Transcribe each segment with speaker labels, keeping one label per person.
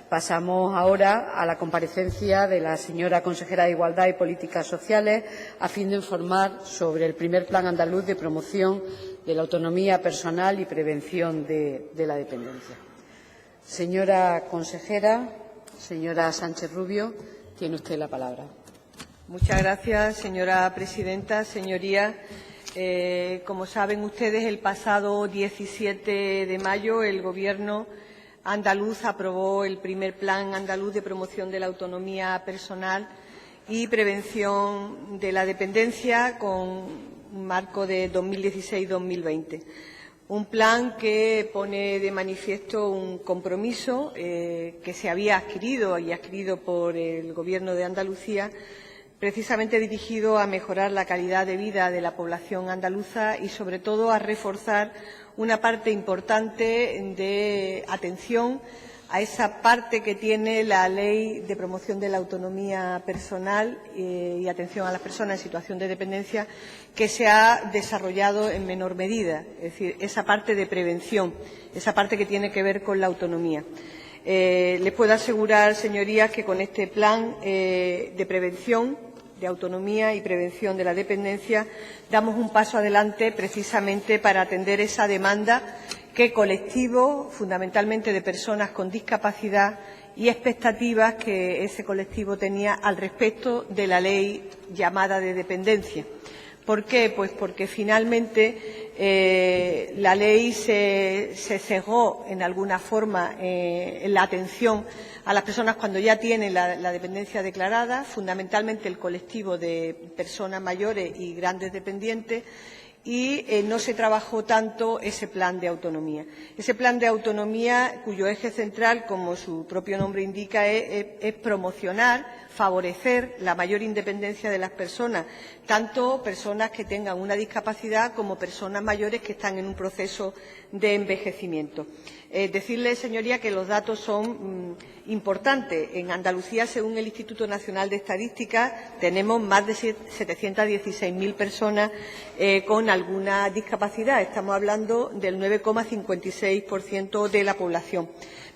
Speaker 1: Pasamos ahora a la comparecencia de la señora consejera de Igualdad y Políticas Sociales a fin de informar sobre el primer Plan andaluz de promoción de la autonomía personal y prevención de la dependencia. Señora consejera, señora Sánchez Rubio, tiene usted la palabra.
Speaker 2: Muchas gracias, señora presidenta. Señorías, como saben ustedes, el pasado 17 de mayo el Gobierno andaluz aprobó el primer Plan andaluz de promoción de la autonomía personal y prevención de la dependencia con un marco de 2016-2020. Un plan que pone de manifiesto un compromiso que se había adquirido por el Gobierno de Andalucía, precisamente dirigido a mejorar la calidad de vida de la población andaluza y, sobre todo, a reforzar una parte importante de atención a esa parte que tiene la Ley de promoción de la autonomía personal y atención a las personas en situación de dependencia, que se ha desarrollado en menor medida, es decir, esa parte de prevención, esa parte que tiene que ver con la autonomía. Les puedo asegurar, señorías, que con este plan de prevención, de autonomía y prevención de la dependencia, damos un paso adelante precisamente para atender esa demanda que colectivos, fundamentalmente de personas con discapacidad, y expectativas que ese colectivo tenía al respecto de la ley llamada de dependencia. ¿Por qué? Pues porque finalmente la ley se cegó en alguna forma en la atención a las personas cuando ya tienen la dependencia declarada, fundamentalmente el colectivo de personas mayores y grandes dependientes, y no se trabajó tanto ese plan de autonomía. Ese plan de autonomía, cuyo eje central, como su propio nombre indica, es promocionar, favorecer la mayor independencia de las personas, tanto personas que tengan una discapacidad como personas mayores que están en un proceso de envejecimiento. Decirles, señoría, que los datos son importantes. En Andalucía, según el Instituto Nacional de Estadística, tenemos más de 716.000 personas con alguna discapacidad. Estamos hablando del 9,56% de la población.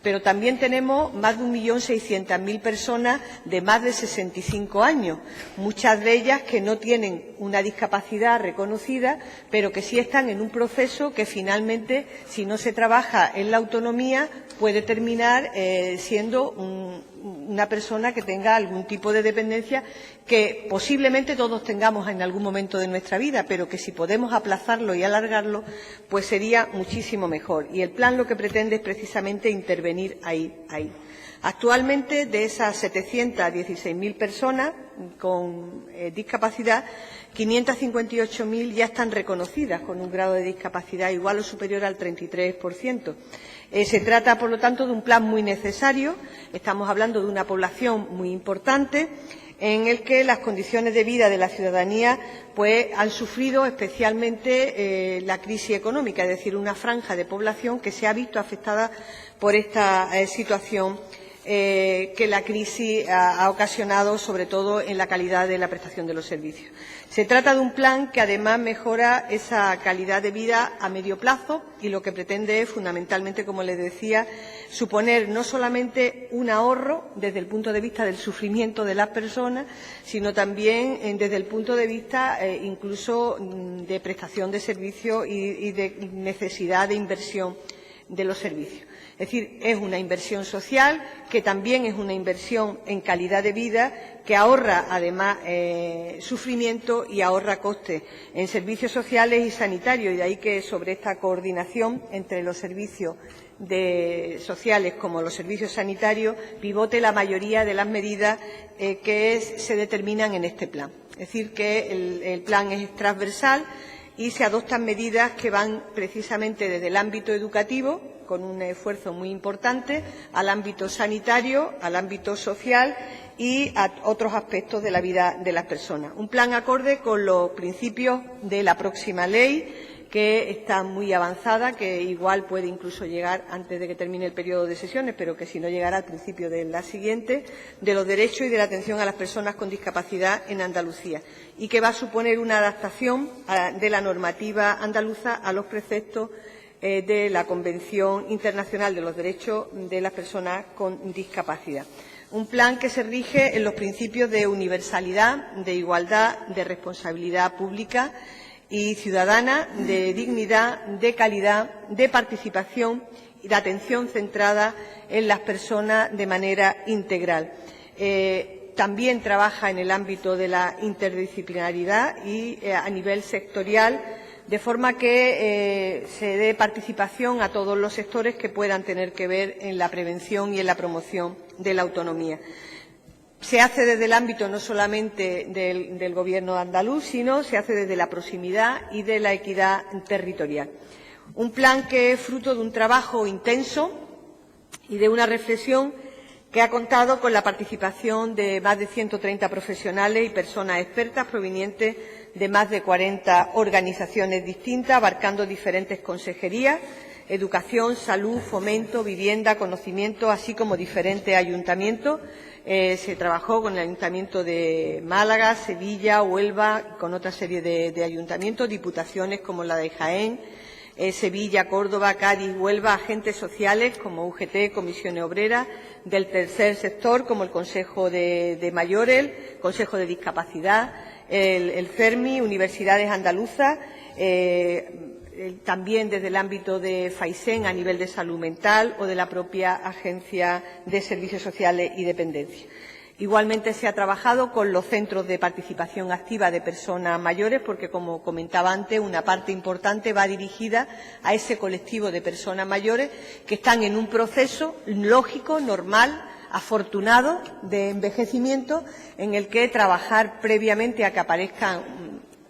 Speaker 2: Pero también tenemos más de 1.600.000 personas de más de 65 años, muchas de ellas que no tienen una discapacidad reconocida, pero que sí están en un proceso que finalmente, si no se trabaja en la autonomía, puede terminar siendo una persona que tenga algún tipo de dependencia que posiblemente todos tengamos en algún momento de nuestra vida, pero que si podemos aplazarlo y alargarlo, pues sería muchísimo mejor. Y el plan lo que pretende es precisamente intervenir ahí. Actualmente, de esas 716.000 personas con discapacidad, 558.000 ya están reconocidas con un grado de discapacidad igual o superior al 33%. Se trata, por lo tanto, de un plan muy necesario. Estamos hablando de una población muy importante en el que las condiciones de vida de la ciudadanía pues han sufrido especialmente la crisis económica, es decir, una franja de población que se ha visto afectada por esta situación que la crisis ha ocasionado, sobre todo en la calidad de la prestación de los servicios. Se trata de un plan que, además, mejora esa calidad de vida a medio plazo y lo que pretende es, fundamentalmente, como les decía, suponer no solamente un ahorro desde el punto de vista del sufrimiento de las personas, sino también desde el punto de vista incluso de prestación de servicios y de necesidad de inversión de los servicios. Es decir, es una inversión social que también es una inversión en calidad de vida, que ahorra, además, sufrimiento y ahorra costes en servicios sociales y sanitarios. Y de ahí que sobre esta coordinación entre los servicios sociales como los servicios sanitarios pivote la mayoría de las medidas que se determinan en este plan. Es decir, que el plan es transversal y se adoptan medidas que van precisamente desde el ámbito educativo, con un esfuerzo muy importante, al ámbito sanitario, al ámbito social y a otros aspectos de la vida de las personas. Un plan acorde con los principios de la próxima ley, que está muy avanzada, que igual puede incluso llegar antes de que termine el periodo de sesiones, pero que si no llegará al principio de la siguiente, de los derechos y de la atención a las personas con discapacidad en Andalucía, y que va a suponer una adaptación de la normativa andaluza a los preceptos de la Convención Internacional de los Derechos de las Personas con Discapacidad. Un plan que se rige en los principios de universalidad, de igualdad, de responsabilidad pública y ciudadana, de dignidad, de calidad, de participación y de atención centrada en las personas de manera integral. También trabaja en el ámbito de la interdisciplinaridad y a nivel sectorial, de forma que se dé participación a todos los sectores que puedan tener que ver en la prevención y en la promoción de la autonomía. Se hace desde el ámbito no solamente del Gobierno andaluz, sino se hace desde la proximidad y de la equidad territorial. Un plan que es fruto de un trabajo intenso y de una reflexión que ha contado con la participación de más de 130 profesionales y personas expertas provenientes de más de 40 organizaciones distintas, abarcando diferentes consejerías, educación, salud, fomento, vivienda, conocimiento, así como diferentes ayuntamientos. Se trabajó con el Ayuntamiento de Málaga, Sevilla, Huelva y con otra serie de ayuntamientos, diputaciones como la de Jaén, Sevilla, Córdoba, Cádiz, Huelva, agentes sociales como UGT, Comisiones Obreras, del tercer sector como el Consejo de Mayores, el Consejo de Discapacidad, el CERMI, universidades andaluzas, también desde el ámbito de FAISEN a nivel de salud mental o de la propia Agencia de Servicios Sociales y Dependencia. Igualmente se ha trabajado con los centros de participación activa de personas mayores porque, como comentaba antes, una parte importante va dirigida a ese colectivo de personas mayores que están en un proceso lógico, normal, afortunado de envejecimiento en el que trabajar previamente a que aparezcan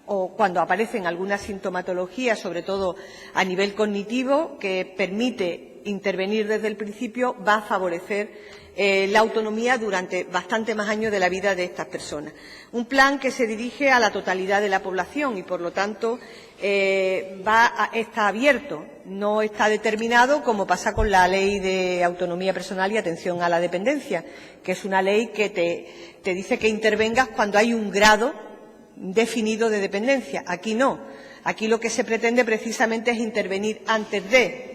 Speaker 2: o cuando aparecen algunas sintomatologías, sobre todo a nivel cognitivo, que permite intervenir desde el principio, va a favorecer la autonomía durante bastante más años de la vida de estas personas. Un plan que se dirige a la totalidad de la población y, por lo tanto, está abierto, no está determinado, como pasa con la Ley de Autonomía Personal y Atención a la Dependencia, que es una ley que te dice que intervengas cuando hay un grado definido de dependencia. Aquí no. Aquí lo que se pretende precisamente es intervenir antes de,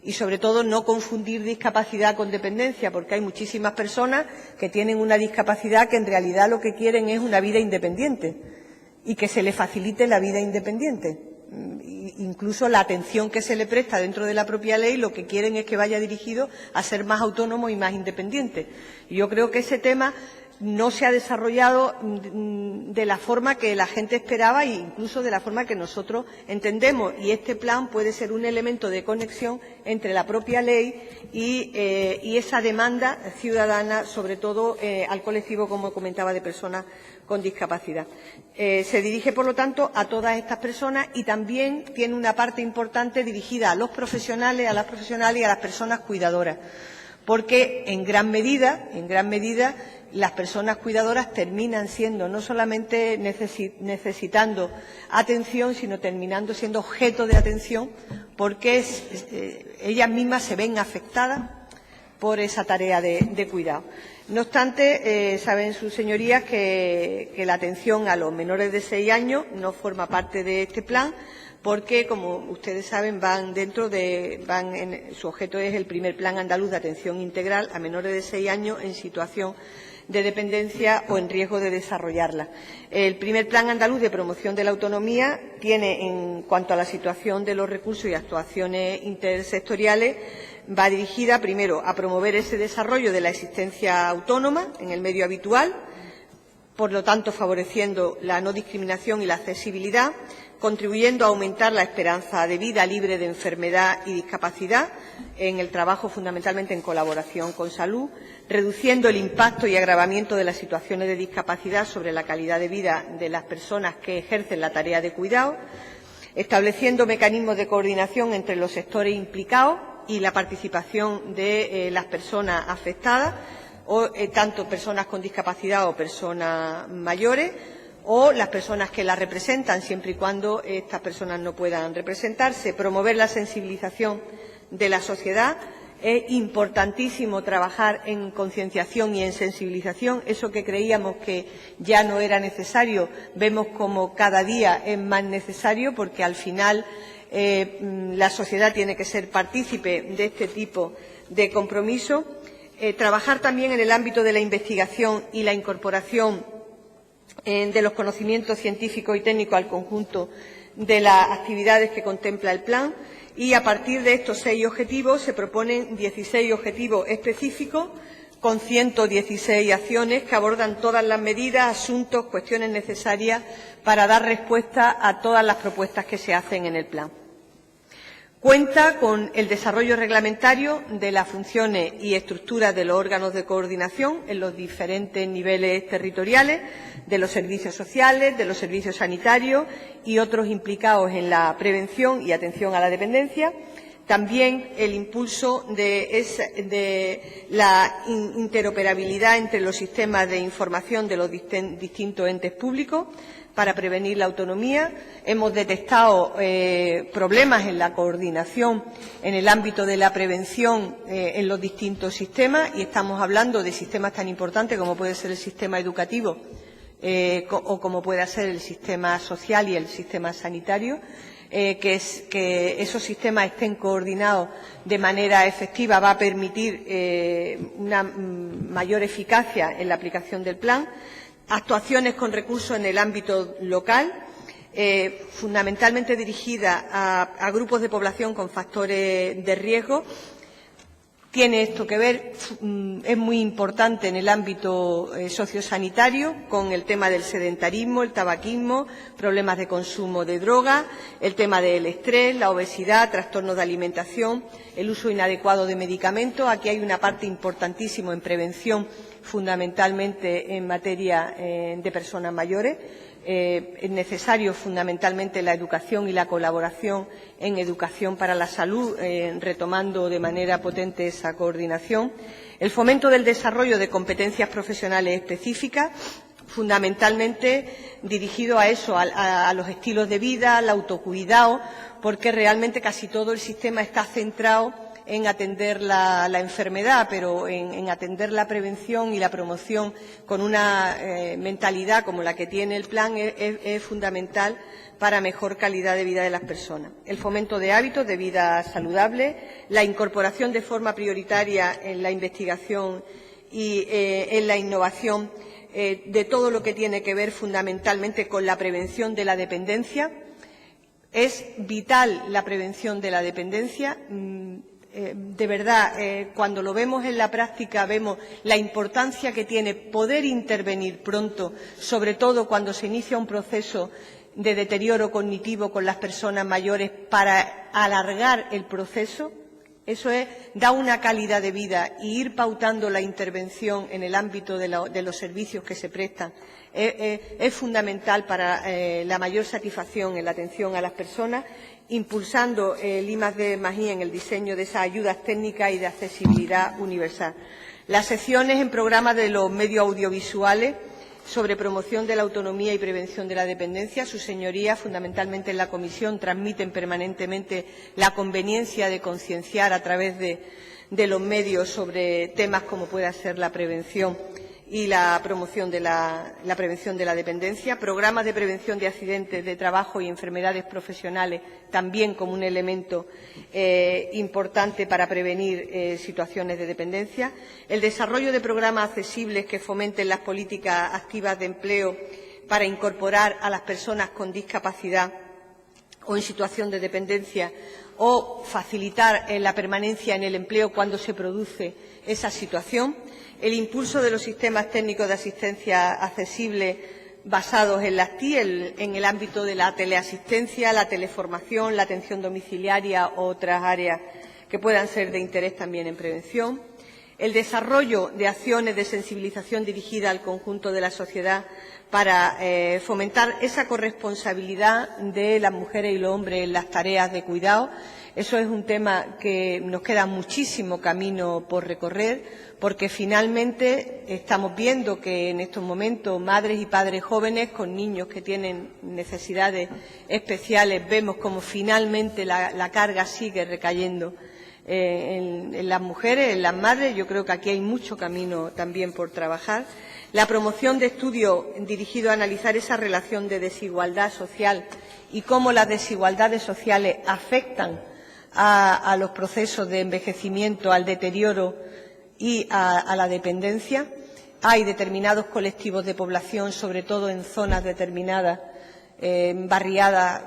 Speaker 2: y sobre todo no confundir discapacidad con dependencia, porque hay muchísimas personas que tienen una discapacidad que en realidad lo que quieren es una vida independiente y que se le facilite la vida independiente. Incluso la atención que se le presta dentro de la propia ley lo que quieren es que vaya dirigido a ser más autónomo y más independiente. Y yo creo que ese tema no se ha desarrollado de la forma que la gente esperaba e incluso de la forma que nosotros entendemos. Y este plan puede ser un elemento de conexión entre la propia ley y esa demanda ciudadana, sobre todo al colectivo, como comentaba, de personas con discapacidad. Se dirige, por lo tanto, a todas estas personas y también tiene una parte importante dirigida a los profesionales, a las profesionales y a las personas cuidadoras, porque en gran medida, las personas cuidadoras terminan siendo no solamente necesitando atención, sino terminando siendo objeto de atención, porque ellas mismas se ven afectadas por esa tarea de cuidado. No obstante, saben sus señorías que la atención a los menores de 6 años no forma parte de este plan, porque, como ustedes saben, su objeto es el primer Plan Andaluz de Atención Integral a menores de 6 años en situación de dependencia o en riesgo de desarrollarla. El primer Plan Andaluz de Promoción de la Autonomía tiene, en cuanto a la situación de los recursos y actuaciones intersectoriales, va dirigida, primero, a promover ese desarrollo de la existencia autónoma en el medio habitual, por lo tanto, favoreciendo la no discriminación y la accesibilidad, contribuyendo a aumentar la esperanza de vida libre de enfermedad y discapacidad en el trabajo, fundamentalmente en colaboración con salud, reduciendo el impacto y agravamiento de las situaciones de discapacidad sobre la calidad de vida de las personas que ejercen la tarea de cuidado, estableciendo mecanismos de coordinación entre los sectores implicados y la participación de las personas afectadas, o tanto personas con discapacidad o personas mayores, o las personas que la representan, siempre y cuando estas personas no puedan representarse. Promover la sensibilización de la sociedad. Es importantísimo trabajar en concienciación y en sensibilización. Eso que creíamos que ya no era necesario, vemos como cada día es más necesario, porque al final La sociedad tiene que ser partícipe de este tipo de compromiso. Trabajar también en el ámbito de la investigación y la incorporación de los conocimientos científicos y técnicos al conjunto de las actividades que contempla el plan, y a partir de estos 6 objetivos se proponen 16 objetivos específicos con 116 acciones que abordan todas las medidas, asuntos, cuestiones necesarias para dar respuesta a todas las propuestas que se hacen en el plan. Cuenta con el desarrollo reglamentario de las funciones y estructuras de los órganos de coordinación en los diferentes niveles territoriales, de los servicios sociales, de los servicios sanitarios y otros implicados en la prevención y atención a la dependencia. También el impulso de la interoperabilidad entre los sistemas de información de los distintos entes públicos para prevenir la autonomía. Hemos detectado problemas en la coordinación en el ámbito de la prevención en los distintos sistemas, y estamos hablando de sistemas tan importantes como puede ser el sistema educativo o como puede ser el sistema social y el sistema sanitario. Que esos sistemas estén coordinados de manera efectiva va a permitir una mayor eficacia en la aplicación del plan. Actuaciones con recursos en el ámbito local, fundamentalmente dirigidas a grupos de población con factores de riesgo. Tiene esto que ver, es muy importante en el ámbito sociosanitario, con el tema del sedentarismo, el tabaquismo, problemas de consumo de drogas, el tema del estrés, la obesidad, trastornos de alimentación, el uso inadecuado de medicamentos. Aquí hay una parte importantísima en prevención, fundamentalmente en materia de personas mayores. Es necesario fundamentalmente la educación y la colaboración en educación para la salud, retomando de manera potente esa coordinación. El fomento del desarrollo de competencias profesionales específicas, fundamentalmente dirigido a eso, a los estilos de vida, al autocuidado, porque realmente casi todo el sistema está centrado en atender la enfermedad, pero en atender la prevención y la promoción con una mentalidad como la que tiene el plan es fundamental para mejor calidad de vida de las personas. El fomento de hábitos de vida saludables, la incorporación de forma prioritaria en la investigación y en la innovación de todo lo que tiene que ver fundamentalmente con la prevención de la dependencia. Es vital la prevención de la dependencia. De verdad, cuando lo vemos en la práctica, vemos la importancia que tiene poder intervenir pronto, sobre todo cuando se inicia un proceso de deterioro cognitivo con las personas mayores, para alargar el proceso. Eso da una calidad de vida, y ir pautando la intervención en el ámbito de los servicios que se prestan es fundamental para la mayor satisfacción en la atención a las personas, impulsando el I+D+I en el diseño de esas ayudas técnicas y de accesibilidad universal. Las secciones en programas de los medios audiovisuales sobre promoción de la autonomía y prevención de la dependencia. Sus señorías, fundamentalmente en la comisión, transmiten permanentemente la conveniencia de concienciar a través de los medios sobre temas como pueda ser la prevención y la promoción de la prevención de la dependencia. Programas de prevención de accidentes de trabajo y enfermedades profesionales, también como un elemento importante para prevenir situaciones de dependencia. El desarrollo de programas accesibles que fomenten las políticas activas de empleo para incorporar a las personas con discapacidad o en situación de dependencia, o facilitar la permanencia en el empleo cuando se produce esa situación. El impulso de los sistemas técnicos de asistencia accesible basados en las TIC, en el ámbito de la teleasistencia, la teleformación, la atención domiciliaria u otras áreas que puedan ser de interés también en prevención. El desarrollo de acciones de sensibilización dirigida al conjunto de la sociedad para fomentar esa corresponsabilidad de las mujeres y los hombres en las tareas de cuidado. Eso es un tema que nos queda muchísimo camino por recorrer, porque finalmente estamos viendo que en estos momentos madres y padres jóvenes con niños que tienen necesidades especiales, vemos como finalmente la carga sigue recayendo en las mujeres, en las madres. Yo creo que aquí hay mucho camino también por trabajar. La promoción de estudios dirigidos a analizar esa relación de desigualdad social y cómo las desigualdades sociales afectan a los procesos de envejecimiento, al deterioro y a la dependencia. Hay determinados colectivos de población, sobre todo en zonas determinadas, barriadas,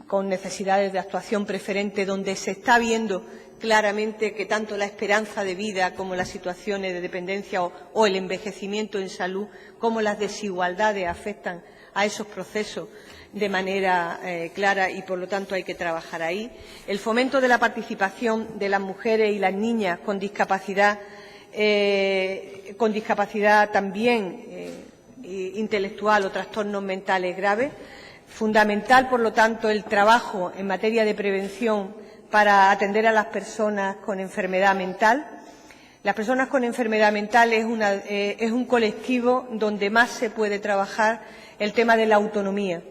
Speaker 2: con necesidades de actuación preferente, donde se está viendo claramente que tanto la esperanza de vida como las situaciones de dependencia o el envejecimiento en salud, como las desigualdades afectan a esos procesos de manera clara y, por lo tanto, hay que trabajar ahí. El fomento de la participación de las mujeres y las niñas con discapacidad también intelectual o trastornos mentales graves. Fundamental, por lo tanto, el trabajo en materia de prevención para atender a las personas con enfermedad mental. Las personas con enfermedad mental es un colectivo donde más se puede trabajar el tema de la autonomía,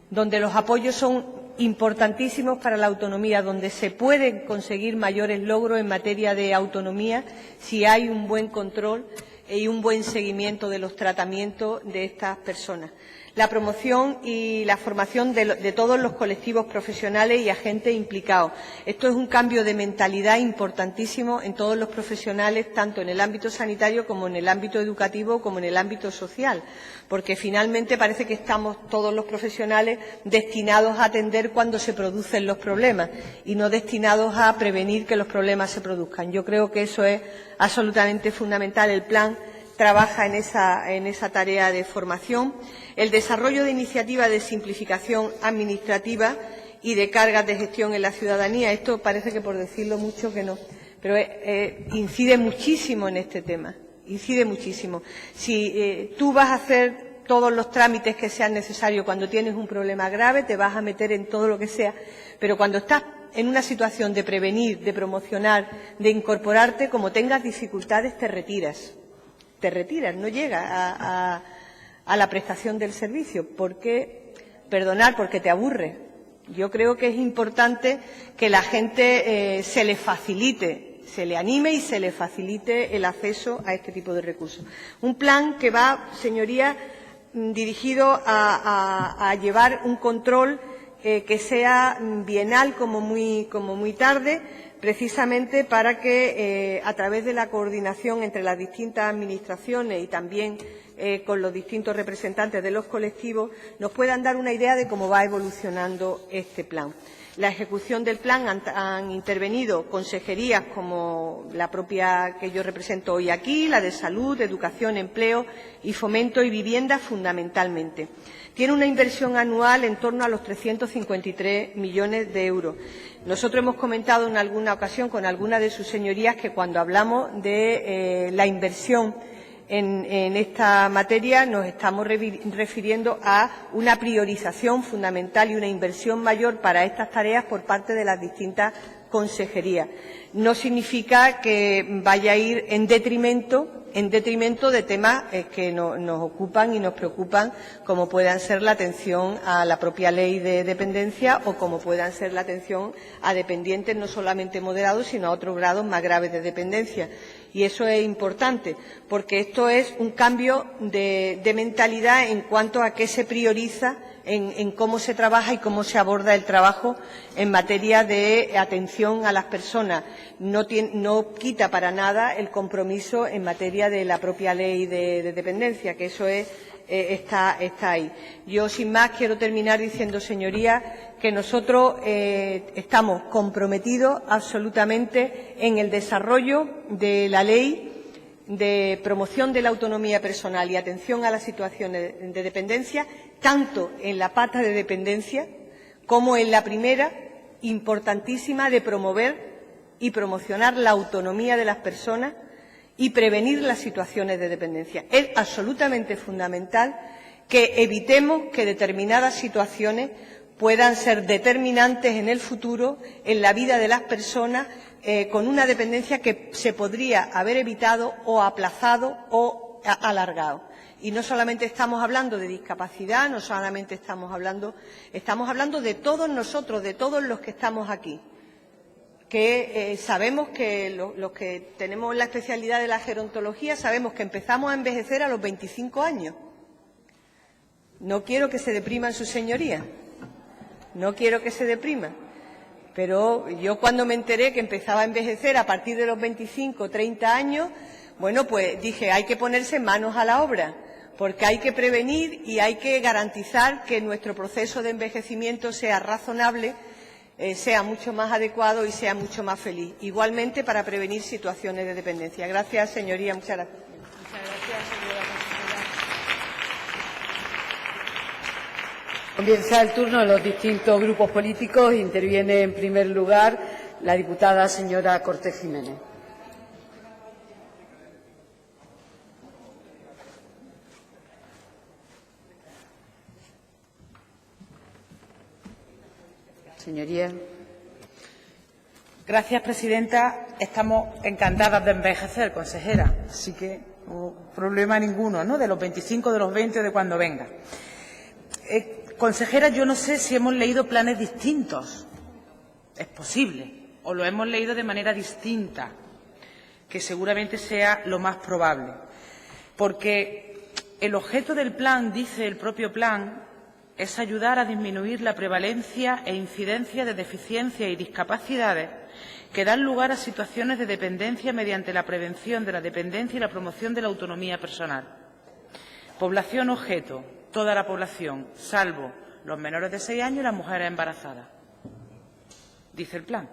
Speaker 2: donde los apoyos son importantísimos para la autonomía, donde se pueden conseguir mayores logros en materia de autonomía si hay un buen control y un buen seguimiento de los tratamientos de estas personas. La promoción y la formación de todos los colectivos profesionales y agentes implicados. Esto es un cambio de mentalidad importantísimo en todos los profesionales, tanto en el ámbito sanitario como en el ámbito educativo como en el ámbito social, porque finalmente parece que estamos todos los profesionales destinados a atender cuando se producen los problemas y no destinados a prevenir que los problemas se produzcan. Yo creo que eso es absolutamente fundamental. El plan trabaja en esa tarea de formación. El desarrollo de iniciativas de simplificación administrativa y de cargas de gestión en la ciudadanía. Esto parece que, por decirlo mucho, que no, pero incide muchísimo en este tema, incide muchísimo. Si tú vas a hacer todos los trámites que sean necesarios cuando tienes un problema grave, te vas a meter en todo lo que sea, pero cuando estás en una situación de prevenir, de promocionar, de incorporarte, como tengas dificultades, te retiras, no llegas a la prestación del servicio, porque te aburre. Yo creo que es importante que la gente se le facilite, se le anime y se le facilite el acceso a este tipo de recursos. Un plan que va, señorías, dirigido a llevar un control que sea bienal como muy tarde, precisamente para que, a través de la coordinación entre las distintas administraciones y también con los distintos representantes de los colectivos, nos puedan dar una idea de cómo va evolucionando este plan. La ejecución del plan han intervenido consejerías como la propia que yo represento hoy aquí, la de Salud, Educación, Empleo y Fomento y Vivienda, fundamentalmente. Tiene una inversión anual en torno a los 353 millones de euros. Nosotros hemos comentado en alguna ocasión con algunas de sus señorías que cuando hablamos de la inversión en esta materia nos estamos refiriendo a una priorización fundamental y una inversión mayor para estas tareas por parte de las distintas consejerías. No significa que vaya a ir en detrimento de temas que nos ocupan y nos preocupan, como puedan ser la atención a la propia ley de dependencia o como puedan ser la atención a dependientes no solamente moderados, sino a otros grados más graves de dependencia. Y eso es importante, porque esto es un cambio de mentalidad en cuanto a qué se prioriza en cómo se trabaja y cómo se aborda el trabajo en materia de atención a las personas. No quita para nada el compromiso en materia de la propia ley de dependencia, que eso está ahí. Yo, sin más, quiero terminar diciendo, señorías, que nosotros estamos comprometidos absolutamente en el desarrollo de la ley de promoción de la autonomía personal y atención a las situaciones de dependencia, tanto en la pata de dependencia como en la primera, importantísima, de promover y promocionar la autonomía de las personas y prevenir las situaciones de dependencia. Es absolutamente fundamental que evitemos que determinadas situaciones puedan ser determinantes en el futuro en la vida de las personas con una dependencia que se podría haber evitado o aplazado o alargado. Y no solamente estamos hablando de discapacidad, no solamente estamos hablando de todos nosotros, de todos los que estamos aquí. que sabemos que los que tenemos la especialidad de la gerontología sabemos que empezamos a envejecer a los 25 años. No quiero que se depriman sus señorías, no quiero que se depriman, pero yo cuando me enteré que empezaba a envejecer a partir de los 25, 30 años, bueno, pues dije, hay que ponerse manos a la obra, porque hay que prevenir y hay que garantizar que nuestro proceso de envejecimiento sea razonable, sea mucho más adecuado y sea mucho más feliz. Igualmente para prevenir situaciones de dependencia. Gracias, señoría. Muchas gracias.
Speaker 1: Muchas gracias, señora consejera. Comienza el turno de los distintos grupos políticos. Interviene en primer lugar la diputada señora Cortés Jiménez. Señoría.
Speaker 3: Gracias, presidenta. Estamos encantadas de envejecer, consejera. Así que no problema ninguno, ¿no? De los 25, de los 20 o de cuando venga. Consejera, yo no sé si hemos leído planes distintos. Es posible. O lo hemos leído de manera distinta, que seguramente sea lo más probable. Porque el objeto del plan, dice el propio plan, es ayudar a disminuir la prevalencia e incidencia de deficiencias y discapacidades que dan lugar a situaciones de dependencia mediante la prevención de la dependencia y la promoción de la autonomía personal. Población objeto, toda la población, salvo los menores de 6 años y las mujeres embarazadas, dice el plan.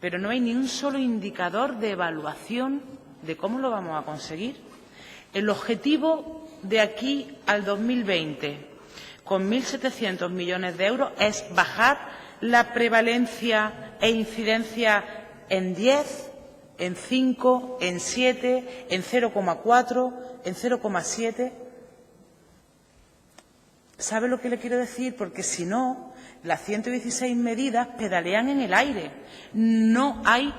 Speaker 3: Pero no hay ni un solo indicador de evaluación de cómo lo vamos a conseguir. El objetivo de aquí al 2020, con 1.700 millones de euros, es bajar la prevalencia e incidencia en 10, en 5, en 7, en 0,4, en 0,7. ¿Sabe lo que le quiero decir? Porque si no, las 116 medidas pedalean en el aire. No hay,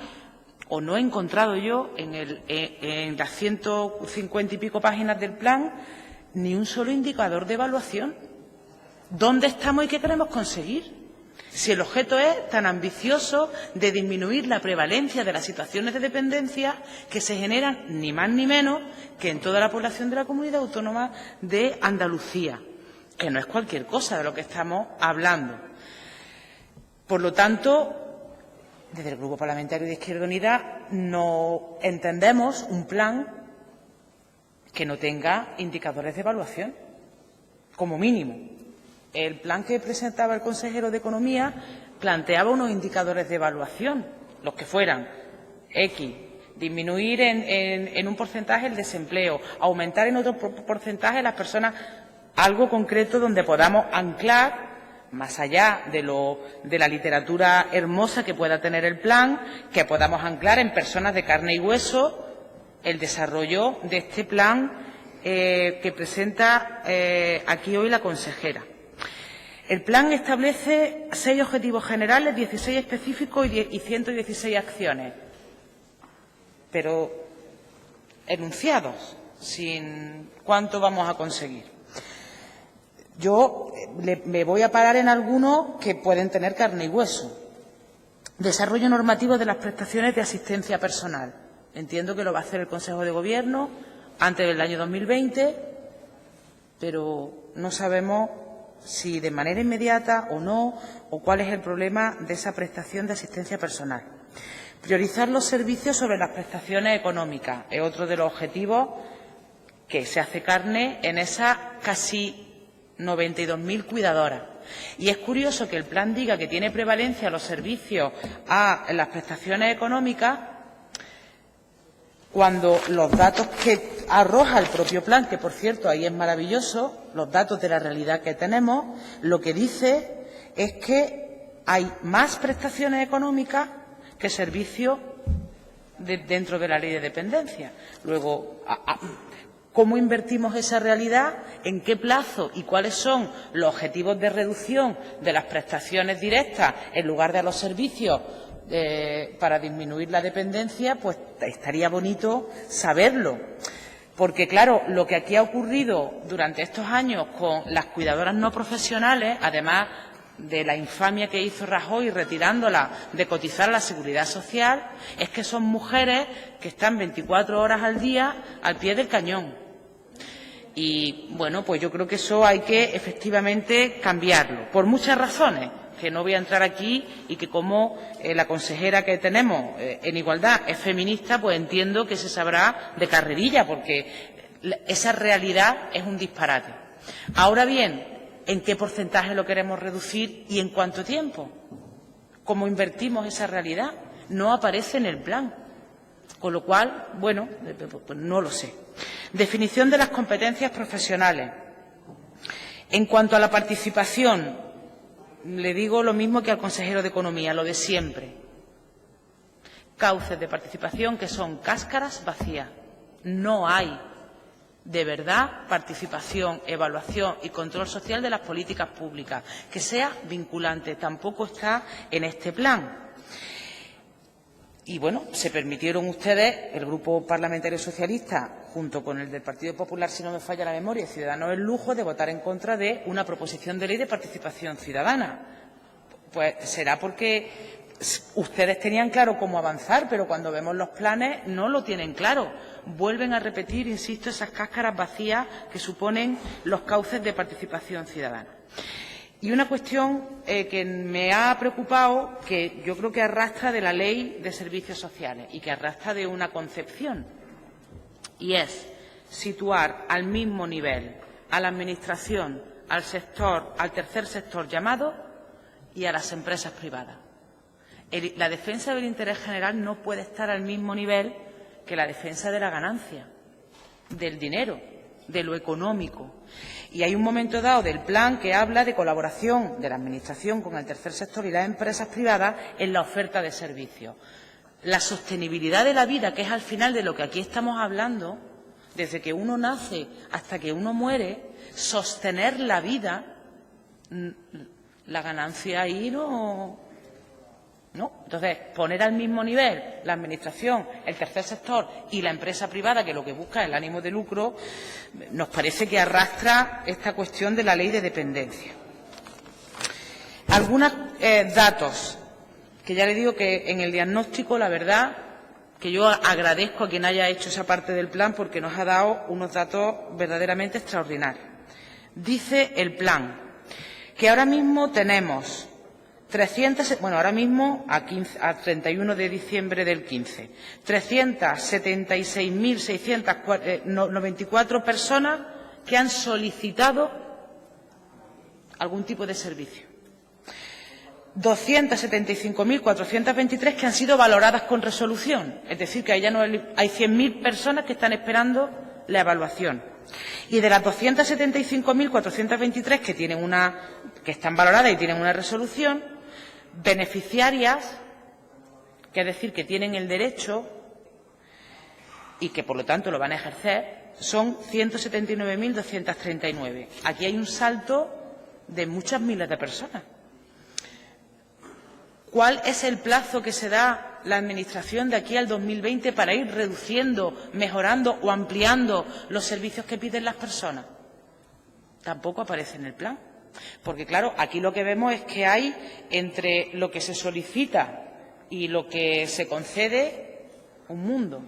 Speaker 3: o no he encontrado yo en las 150 y pico páginas del plan, ni un solo indicador de evaluación. ¿Dónde estamos y qué queremos conseguir? Si el objeto es tan ambicioso de disminuir la prevalencia de las situaciones de dependencia que se generan ni más ni menos que en toda la población de la Comunidad Autónoma de Andalucía, que no es cualquier cosa de lo que estamos hablando. Por lo tanto, desde el Grupo Parlamentario de Izquierda Unida no entendemos un plan que no tenga indicadores de evaluación, como mínimo. El plan que presentaba el consejero de Economía planteaba unos indicadores de evaluación, los que fueran X, disminuir en un porcentaje el desempleo, aumentar en otro porcentaje las personas, algo concreto donde podamos anclar, más allá de la literatura hermosa que pueda tener el plan, que podamos anclar en personas de carne y hueso el desarrollo de este plan que presenta aquí hoy la consejera. El plan establece 6 objetivos generales, 16 específicos y 116 acciones, pero enunciados, sin cuánto vamos a conseguir. Yo me voy a parar en algunos que pueden tener carne y hueso. Desarrollo normativo de las prestaciones de asistencia personal. Entiendo que lo va a hacer el Consejo de Gobierno antes del año 2020, pero no sabemos si de manera inmediata o no, o cuál es el problema de esa prestación de asistencia personal. Priorizar los servicios sobre las prestaciones económicas es otro de los objetivos que se hace carne en esas casi 92.000 cuidadoras. Y es curioso que el plan diga que tiene prevalencia los servicios a las prestaciones económicas, cuando los datos que arroja el propio plan, que por cierto ahí es maravilloso, los datos de la realidad que tenemos, lo que dice es que hay más prestaciones económicas que servicios dentro de la ley de dependencia. Luego, ¿cómo invertimos esa realidad? ¿En qué plazo? ¿Y cuáles son los objetivos de reducción de las prestaciones directas en lugar de los servicios para disminuir la dependencia? Pues estaría bonito saberlo. Porque, claro, lo que aquí ha ocurrido durante estos años con las cuidadoras no profesionales, además de la infamia que hizo Rajoy retirándola de cotizar a la Seguridad Social es que son mujeres que están 24 horas al día al pie del cañón. Y, bueno, pues yo creo que eso hay que efectivamente cambiarlo, por muchas razones, que no voy a entrar aquí y que como la consejera que tenemos en Igualdad es feminista, pues entiendo que se sabrá de carrerilla, porque esa realidad es un disparate. Ahora bien, ¿en qué porcentaje lo queremos reducir y en cuánto tiempo? ¿Cómo invertimos esa realidad? No aparece en el plan. Con lo cual, bueno, pues no lo sé. Definición de las competencias profesionales. En cuanto a la participación, le digo lo mismo que al consejero de Economía, lo de siempre. Cauces de participación que son cáscaras vacías. No hay, de verdad, participación, evaluación y control social de las políticas públicas, que sea vinculante. Tampoco está en este plan. Y, bueno, se permitieron ustedes, el Grupo Parlamentario Socialista, junto con el del Partido Popular, si no me falla la memoria, y Ciudadanos, el lujo de votar en contra de una proposición de ley de participación ciudadana. Pues será porque ustedes tenían claro cómo avanzar, pero cuando vemos los planes no lo tienen claro. Vuelven a repetir, insisto, esas cáscaras vacías que suponen los cauces de participación ciudadana. Y una cuestión que me ha preocupado, que yo creo que arrastra de la Ley de Servicios Sociales y que arrastra de una concepción, y es situar al mismo nivel a la Administración, al sector, al tercer sector llamado y a las empresas privadas. La defensa del interés general no puede estar al mismo nivel que la defensa de la ganancia, del dinero, de lo económico. Y hay un momento dado del plan que habla de colaboración de la Administración con el tercer sector y las empresas privadas en la oferta de servicios. La sostenibilidad de la vida, que es al final de lo que aquí estamos hablando, desde que uno nace hasta que uno muere, sostener la vida, la ganancia ahí no. Entonces, poner al mismo nivel la Administración, el tercer sector y la empresa privada, que lo que busca es el ánimo de lucro, nos parece que arrastra esta cuestión de la ley de dependencia. Algunos datos, que ya le digo que en el diagnóstico, la verdad, que yo agradezco a quien haya hecho esa parte del plan porque nos ha dado unos datos verdaderamente extraordinarios. Dice el plan que ahora mismo tenemos ahora mismo, a 31 de diciembre del 15, 376.694 personas que han solicitado algún tipo de servicio. 275.423 que han sido valoradas con resolución. Es decir, que ya no hay 100.000 personas que están esperando la evaluación. Y de las 275.423 que están valoradas y tienen una resolución, beneficiarias, que es decir, que tienen el derecho y que, por lo tanto, lo van a ejercer, son 179.239. Aquí hay un salto de muchas miles de personas. ¿Cuál es el plazo que se da la Administración de aquí al 2020 para ir reduciendo, mejorando o ampliando los servicios que piden las personas? Tampoco aparece en el plan. Porque, claro, aquí lo que vemos es que hay entre lo que se solicita y lo que se concede un mundo.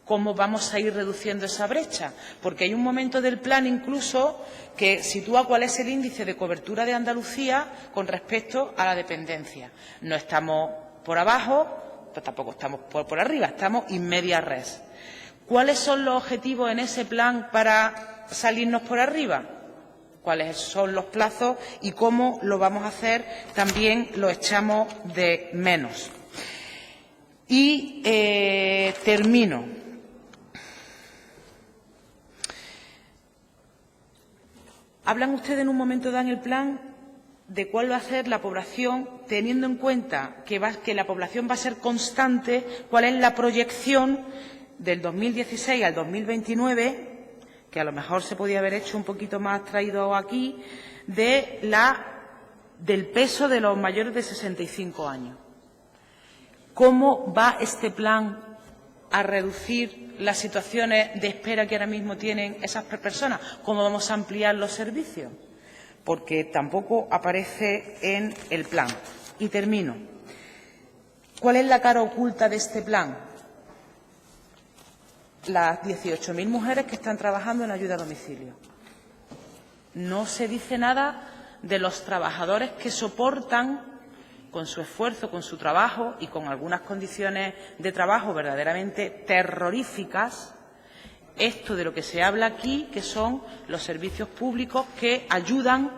Speaker 3: ¿Cómo vamos a ir reduciendo esa brecha? Porque hay un momento del plan incluso que sitúa cuál es el índice de cobertura de Andalucía con respecto a la dependencia. No estamos por abajo, pero tampoco estamos por arriba, estamos in media res. ¿Cuáles son los objetivos en ese plan para salirnos por arriba? Cuáles son los plazos y cómo lo vamos a hacer, también lo echamos de menos. Y termino. Hablan ustedes en un momento dado en el plan de cuál va a ser la población, teniendo en cuenta que la población va a ser constante, cuál es la proyección del 2016 al 2029, que a lo mejor se podía haber hecho un poquito más traído aquí, del peso de los mayores de 65 años. ¿Cómo va este plan a reducir las situaciones de espera que ahora mismo tienen esas personas? ¿Cómo vamos a ampliar los servicios? porque tampoco aparece en el plan. Y termino. ¿Cuál es la cara oculta de este plan? Las 18.000 mujeres que están trabajando en ayuda a domicilio. No se dice nada de los trabajadores que soportan con su esfuerzo, con su trabajo y con algunas condiciones de trabajo verdaderamente terroríficas, esto de lo que se habla aquí, que son los servicios públicos que ayudan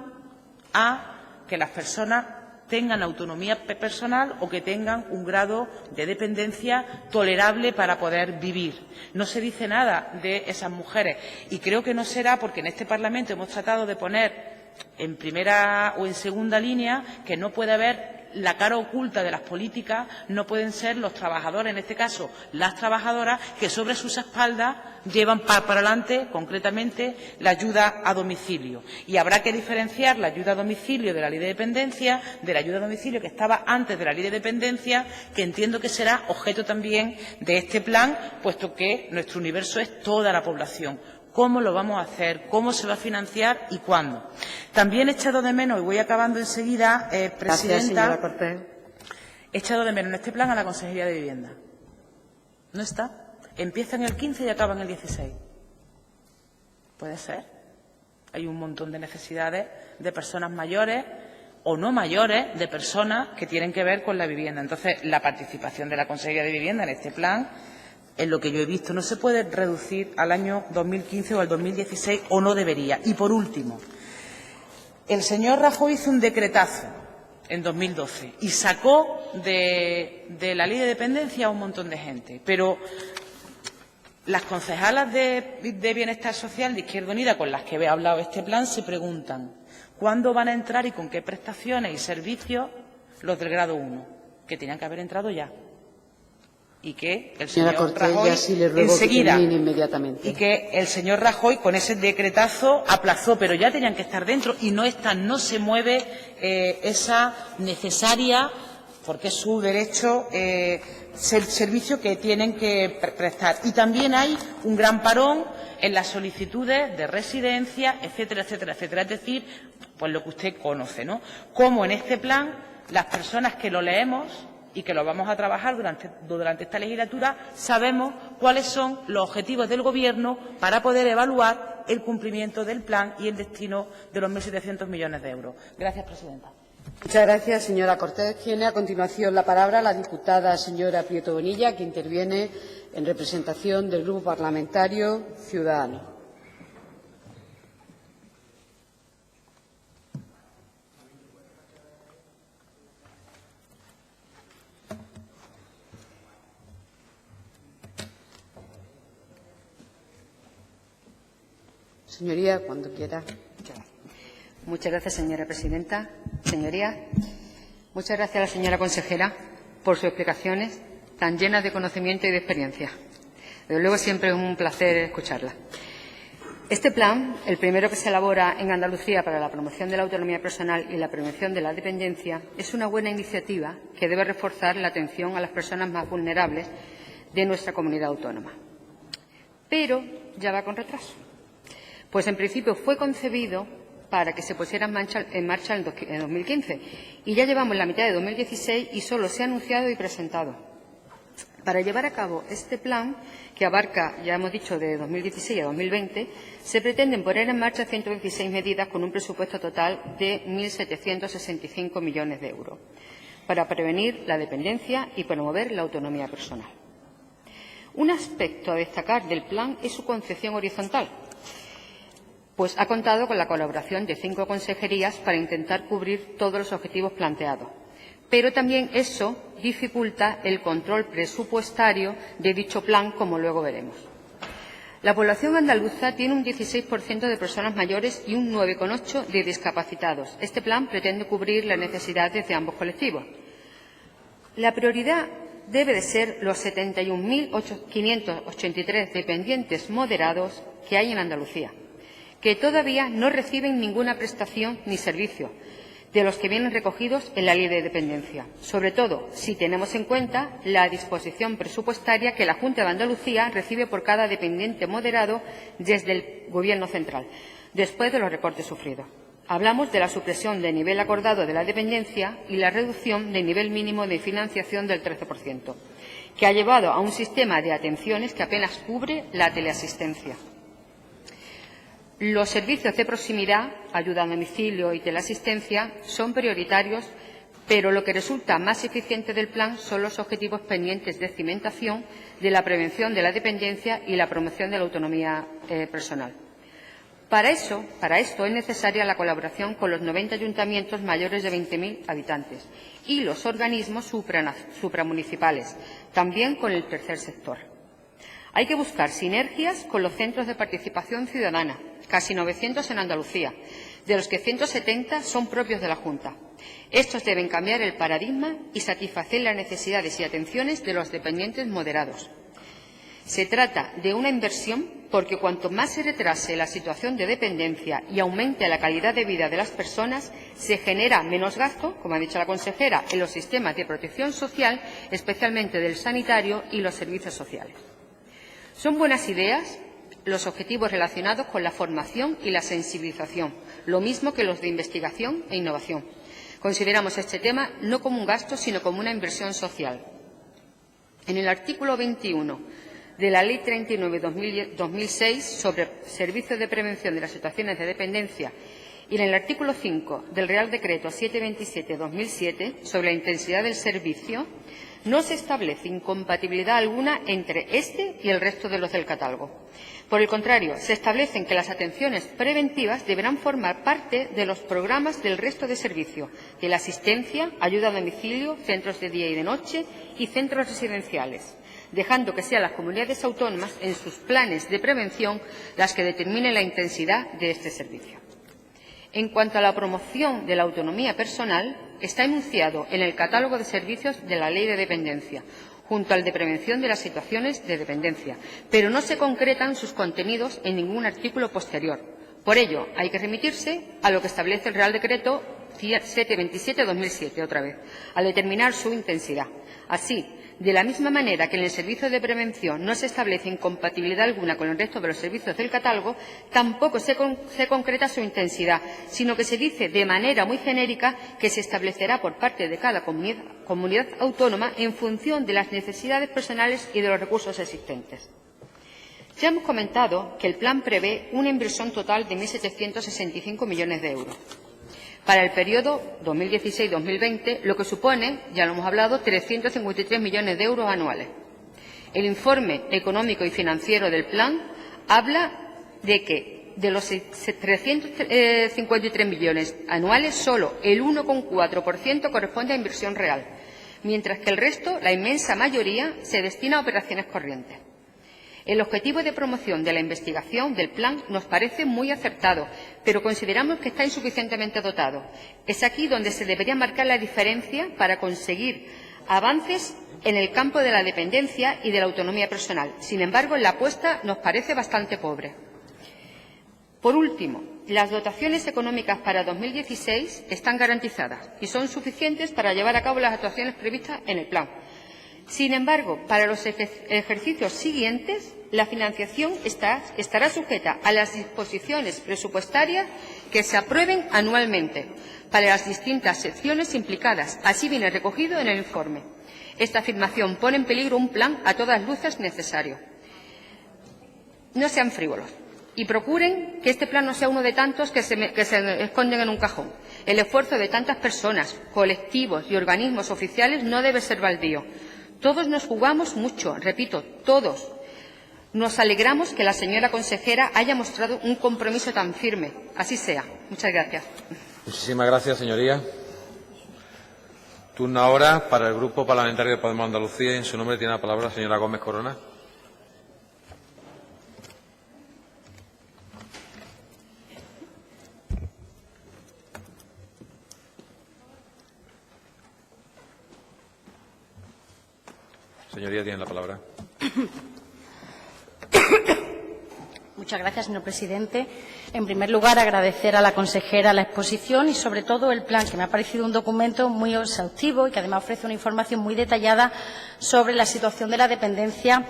Speaker 3: a que las personas tengan autonomía personal o que tengan un grado de dependencia tolerable para poder vivir. No se dice nada de esas mujeres y creo que no será porque en este Parlamento hemos tratado de poner en primera o en segunda línea que no puede haber la cara oculta de las políticas, no pueden ser los trabajadores, en este caso las trabajadoras, que sobre sus espaldas llevan para adelante, concretamente, la ayuda a domicilio. Y habrá que diferenciar la ayuda a domicilio de la Ley de Dependencia de la ayuda a domicilio que estaba antes de la Ley de Dependencia, que entiendo que será objeto también de este plan, puesto que nuestro universo es toda la población. ¿Cómo lo vamos a hacer? ¿Cómo se va a financiar y cuándo? También he echado de menos, y voy acabando enseguida, Presidenta.
Speaker 1: Gracias, señora Cortés.
Speaker 3: He echado de menos en este plan a la Consejería de Vivienda. No está. Empieza en el 15 y acaba en el 16. Puede ser. Hay un montón de necesidades de personas mayores o no mayores, de personas que tienen que ver con la vivienda. Entonces, la participación de la Consejería de Vivienda en este plan, en lo que yo he visto, no se puede reducir al año 2015 o al 2016, o no debería. Y, por último, el señor Rajoy hizo un decretazo en 2012 y sacó de la Ley de Dependencia a un montón de gente. Pero las concejalas de Bienestar Social de Izquierda Unida con las que he hablado este plan se preguntan ¿cuándo van a entrar y con qué prestaciones y servicios los del grado 1? Que tenían que haber entrado ya. Y que el señor Rajoy enseguida, y que el señor Rajoy con ese decretazo aplazó, pero ya tenían que estar dentro y no están, no se mueve esa necesaria, porque es su derecho, servicio que tienen que prestar. Y también hay un gran parón en las solicitudes de residencia, etcétera, etcétera, etcétera. Es decir, pues lo que usted conoce, ¿no? Como en este plan, las personas que lo leemos y que lo vamos a trabajar durante esta legislatura, sabemos cuáles son los objetivos del Gobierno para poder evaluar el cumplimiento del plan y el destino de los 1.700 millones de euros. Gracias, presidenta.
Speaker 1: Muchas gracias, señora Cortés. Tiene a continuación la palabra la diputada señora Prieto Bonilla, que interviene en representación del Grupo Parlamentario Ciudadanos. Señoría, cuando quiera.
Speaker 4: Muchas gracias, señora presidenta. Señorías, muchas gracias a la señora consejera por sus explicaciones tan llenas de conocimiento y de experiencia. Desde luego, siempre es un placer escucharla. Este plan, el primero que se elabora en Andalucía para la promoción de la autonomía personal y la prevención de la dependencia, es una buena iniciativa que debe reforzar la atención a las personas más vulnerables de nuestra comunidad autónoma. Pero ya va con retraso. Pues en principio fue concebido para que se pusiera en marcha en 2015 y ya llevamos la mitad de 2016 y solo se ha anunciado y presentado. Para llevar a cabo este plan, que abarca, ya hemos dicho, de 2016 a 2020, se pretenden poner en marcha 126 medidas con un presupuesto total de 1.765 millones de euros para prevenir la dependencia y promover la autonomía personal. Un aspecto a destacar del plan es su concepción horizontal, pues ha contado con la colaboración de 5 consejerías para intentar cubrir todos los objetivos planteados. Pero también eso dificulta el control presupuestario de dicho plan, como luego veremos. La población andaluza tiene un 16% de personas mayores y un 9,8% de discapacitados. Este plan pretende cubrir las necesidades de ambos colectivos. La prioridad debe de ser los 71.583 dependientes moderados que hay en Andalucía, que todavía no reciben ninguna prestación ni servicio de los que vienen recogidos en la Ley de Dependencia, sobre todo si tenemos en cuenta la disposición presupuestaria que la Junta de Andalucía recibe por cada dependiente moderado desde el Gobierno central, después de los recortes sufridos. Hablamos de la supresión del nivel acordado de la dependencia y la reducción del nivel mínimo de financiación del 13%, que ha llevado a un sistema de atenciones que apenas cubre la teleasistencia. Los servicios de proximidad, ayuda a domicilio y teleasistencia, son prioritarios, pero lo que resulta más eficiente del plan son los objetivos pendientes de cimentación de la prevención de la dependencia y la promoción de la autonomía personal. Para esto es necesaria la colaboración con los 90 ayuntamientos mayores de 20.000 habitantes y los organismos supramunicipales, también con el tercer sector. Hay que buscar sinergias con los centros de participación ciudadana, casi 900 en Andalucía, de los que 170 son propios de la Junta. Estos deben cambiar el paradigma y satisfacer las necesidades y atenciones de los dependientes moderados. Se trata de una inversión porque cuanto más se retrase la situación de dependencia y aumente la calidad de vida de las personas, se genera menos gasto, como ha dicho la consejera, en los sistemas de protección social, especialmente del sanitario y los servicios sociales. Son buenas ideas los objetivos relacionados con la formación y la sensibilización, lo mismo que los de investigación e innovación. Consideramos este tema no como un gasto, sino como una inversión social. En el artículo 21 de la Ley 39/2006 sobre servicios de prevención de las situaciones de dependencia y en el artículo 5 del Real Decreto 727/2007 sobre la intensidad del servicio, no se establece incompatibilidad alguna entre este y el resto de los del catálogo. Por el contrario, se establecen que las atenciones preventivas deberán formar parte de los programas del resto de servicios, de la asistencia, ayuda a domicilio, centros de día y de noche y centros residenciales, dejando que sean las comunidades autónomas en sus planes de prevención las que determinen la intensidad de este servicio. En cuanto a la promoción de la autonomía personal, está enunciado en el catálogo de servicios de la Ley de Dependencia, junto al de prevención de las situaciones de dependencia, pero no se concretan sus contenidos en ningún artículo posterior. Por ello, hay que remitirse a lo que establece el Real Decreto 727/2007, otra vez, al determinar su intensidad. Así, de la misma manera que en el servicio de prevención no se establece incompatibilidad alguna con el resto de los servicios del catálogo, tampoco se concreta su intensidad, sino que se dice de manera muy genérica que se establecerá por parte de cada comunidad autónoma en función de las necesidades personales y de los recursos existentes. Ya hemos comentado que el plan prevé una inversión total de 1.765 millones de euros para el periodo 2016-2020, lo que supone, ya lo hemos hablado, 353 millones de euros anuales. El informe económico y financiero del plan habla de que de los 353 millones anuales, solo el 1,4% corresponde a inversión real, mientras que el resto, la inmensa mayoría, se destina a operaciones corrientes. El objetivo de promoción de la investigación del plan nos parece muy acertado, pero consideramos que está insuficientemente dotado. Es aquí donde se debería marcar la diferencia para conseguir avances en el campo de la dependencia y de la autonomía personal. Sin embargo, la apuesta nos parece bastante pobre. Por último, las dotaciones económicas para 2016 están garantizadas y son suficientes para llevar a cabo las actuaciones previstas en el plan. Sin embargo, para los ejercicios siguientes, la financiación estará sujeta a las disposiciones presupuestarias que se aprueben anualmente para las distintas secciones implicadas. Así viene recogido en el informe. Esta afirmación pone en peligro un plan a todas luces necesario. No sean frívolos y procuren que este plan no sea uno de tantos que se esconden en un cajón. El esfuerzo de tantas personas, colectivos y organismos oficiales no debe ser baldío. Todos nos jugamos mucho, repito, todos. Nos alegramos que la señora consejera haya mostrado un compromiso tan firme. Así sea. Muchas gracias.
Speaker 5: Muchísimas gracias, señoría. Turno ahora para el Grupo Parlamentario de Podemos Andalucía y en su nombre tiene la palabra la señora Gómez Corona. Señoría, tiene la palabra.
Speaker 6: Muchas gracias, señor presidente. En primer lugar, agradecer a la consejera la exposición y, sobre todo, el plan, que me ha parecido un documento muy exhaustivo y que, además, ofrece una información muy detallada sobre la situación de la dependencia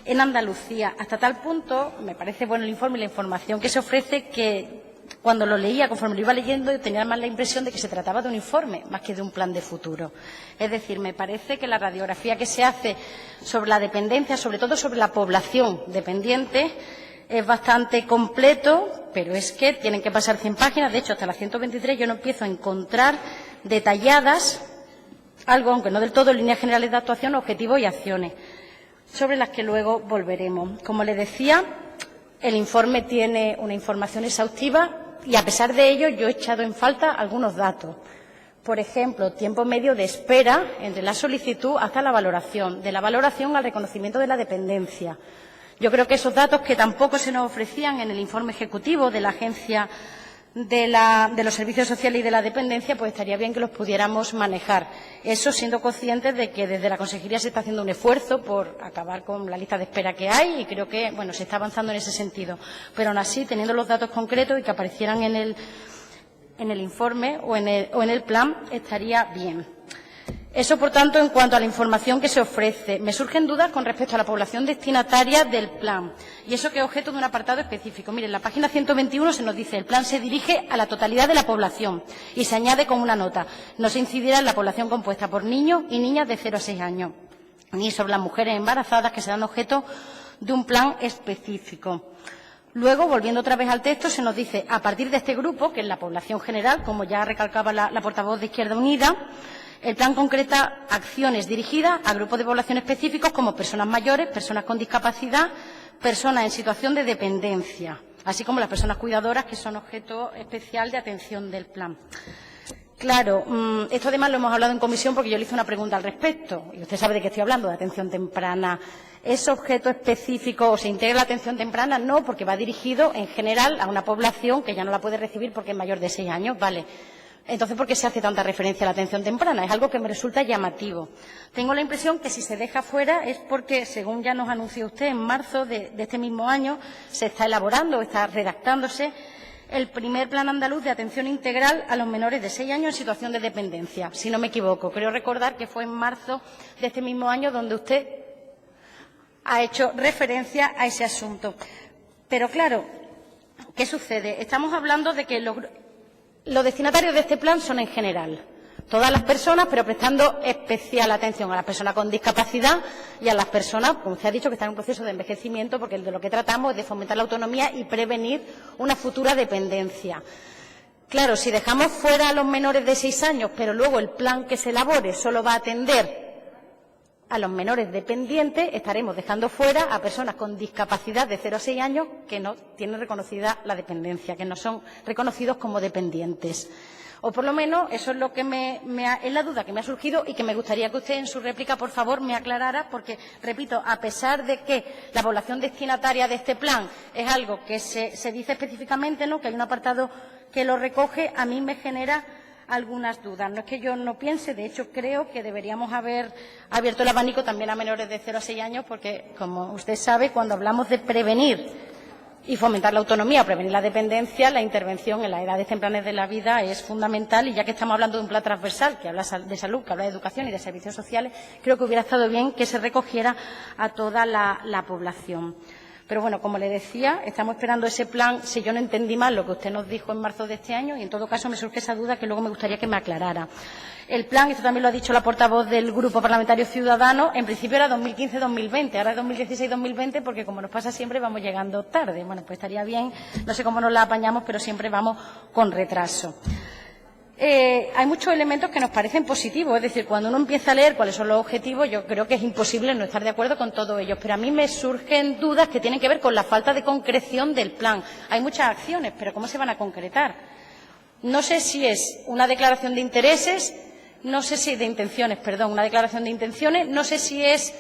Speaker 6: en Andalucía. Hasta tal punto, me parece bueno el informe y la información que se ofrece, que cuando lo leía, conforme lo iba leyendo, tenía más la impresión de que se trataba de un informe más que de un plan de futuro. Es decir, me parece que la radiografía que se hace sobre la dependencia, sobre todo sobre la población dependiente, es bastante completo, pero es que tienen que pasar 100 páginas. De hecho, hasta las 123 yo no empiezo a encontrar detalladas algo, aunque no del todo, en líneas generales de actuación, objetivos y acciones, sobre las que luego volveremos. Como les decía, el informe tiene una información exhaustiva y, a pesar de ello, yo he echado en falta algunos datos. Por ejemplo, tiempo medio de espera entre la solicitud hasta la valoración, de la valoración al reconocimiento de la dependencia. Yo creo que esos datos, que tampoco se nos ofrecían en el informe ejecutivo de la Agencia de los Servicios Sociales y de la Dependencia, pues estaría bien que los pudiéramos manejar. Eso siendo conscientes de que desde la Consejería se está haciendo un esfuerzo por acabar con la lista de espera que hay, y creo que se está avanzando en ese sentido. Pero aún así, teniendo los datos concretos y que aparecieran en el informe o en el plan, estaría bien. Eso, por tanto, en cuanto a la información que se ofrece. Me surgen dudas con respecto a la población destinataria del plan, y eso que es objeto de un apartado específico. Miren, en la página 121 se nos dice: el plan se dirige a la totalidad de la población, y se añade con una nota: no se incidirá en la población compuesta por niños y niñas de 0 a 6 años, ni sobre las mujeres embarazadas, que serán objeto de un plan específico. Luego, volviendo otra vez al texto, se nos dice: a partir de este grupo, que es la población general, como ya recalcaba la portavoz de Izquierda Unida, el plan concreta acciones dirigidas a grupos de población específicos como personas mayores, personas con discapacidad, personas en situación de dependencia, así como las personas cuidadoras, que son objeto especial de atención del plan. Claro, esto además lo hemos hablado en comisión, porque yo le hice una pregunta al respecto, y usted sabe de qué estoy hablando, de atención temprana. ¿Es objeto específico o se integra la atención temprana? No, porque va dirigido en general a una población que ya no la puede recibir porque es mayor de 6 años, ¿vale? Entonces, ¿por qué se hace tanta referencia a la atención temprana? Es algo que me resulta llamativo. Tengo la impresión que si se deja fuera es porque, según ya nos anunció usted, en marzo de este mismo año se está elaborando, está redactándose el primer plan andaluz de atención integral a los menores de 6 años en situación de dependencia, si no me equivoco. Creo recordar que fue en marzo de este mismo año donde usted ha hecho referencia a ese asunto. Pero, claro, ¿qué sucede? Estamos hablando de que los destinatarios de este plan son en general todas las personas, pero prestando especial atención a las personas con discapacidad y a las personas, como usted ha dicho, que están en un proceso de envejecimiento, porque de lo que tratamos es de fomentar la autonomía y prevenir una futura dependencia. Claro, si dejamos fuera a los menores de 6 años, pero luego el plan que se elabore solo va a atender a los menores dependientes, estaremos dejando fuera a personas con discapacidad de 0 a 6 años que no tienen reconocida la dependencia, que no son reconocidos como dependientes. O por lo menos eso es lo que es la duda que me ha surgido, y que me gustaría que usted en su réplica, por favor, me aclarara, porque, repito, a pesar de que la población destinataria de este plan es algo que se dice específicamente, ¿no?, que hay un apartado que lo recoge, a mí me genera algunas dudas. No es que yo no piense, de hecho creo que deberíamos haber abierto el abanico también a menores de 0 a 6 años, porque, como usted sabe, cuando hablamos de prevenir y fomentar la autonomía, prevenir la dependencia, la intervención en las edades tempranas de la vida es fundamental, y ya que estamos hablando de un plan transversal que habla de salud, que habla de educación y de servicios sociales, creo que hubiera estado bien que se recogiera a toda la población. Pero bueno, como le decía, estamos esperando ese plan, si yo no entendí mal lo que usted nos dijo en marzo de este año, y en todo caso me surge esa duda que luego me gustaría que me aclarara. El plan, esto también lo ha dicho la portavoz del Grupo Parlamentario Ciudadanos, en principio era 2015-2020, ahora es 2016-2020, porque, como nos pasa siempre, vamos llegando tarde. Bueno, pues estaría bien, no sé cómo nos la apañamos, pero siempre vamos con retraso. Hay muchos elementos que nos parecen positivos, es decir, cuando uno empieza a leer cuáles son los objetivos, yo creo que es imposible no estar de acuerdo con todos ellos, pero a mí me surgen dudas que tienen que ver con la falta de concreción del plan. Hay muchas acciones, pero ¿cómo se van a concretar? No sé si es una declaración de intereses, no sé si de intenciones, perdón, una declaración de intenciones, no sé si es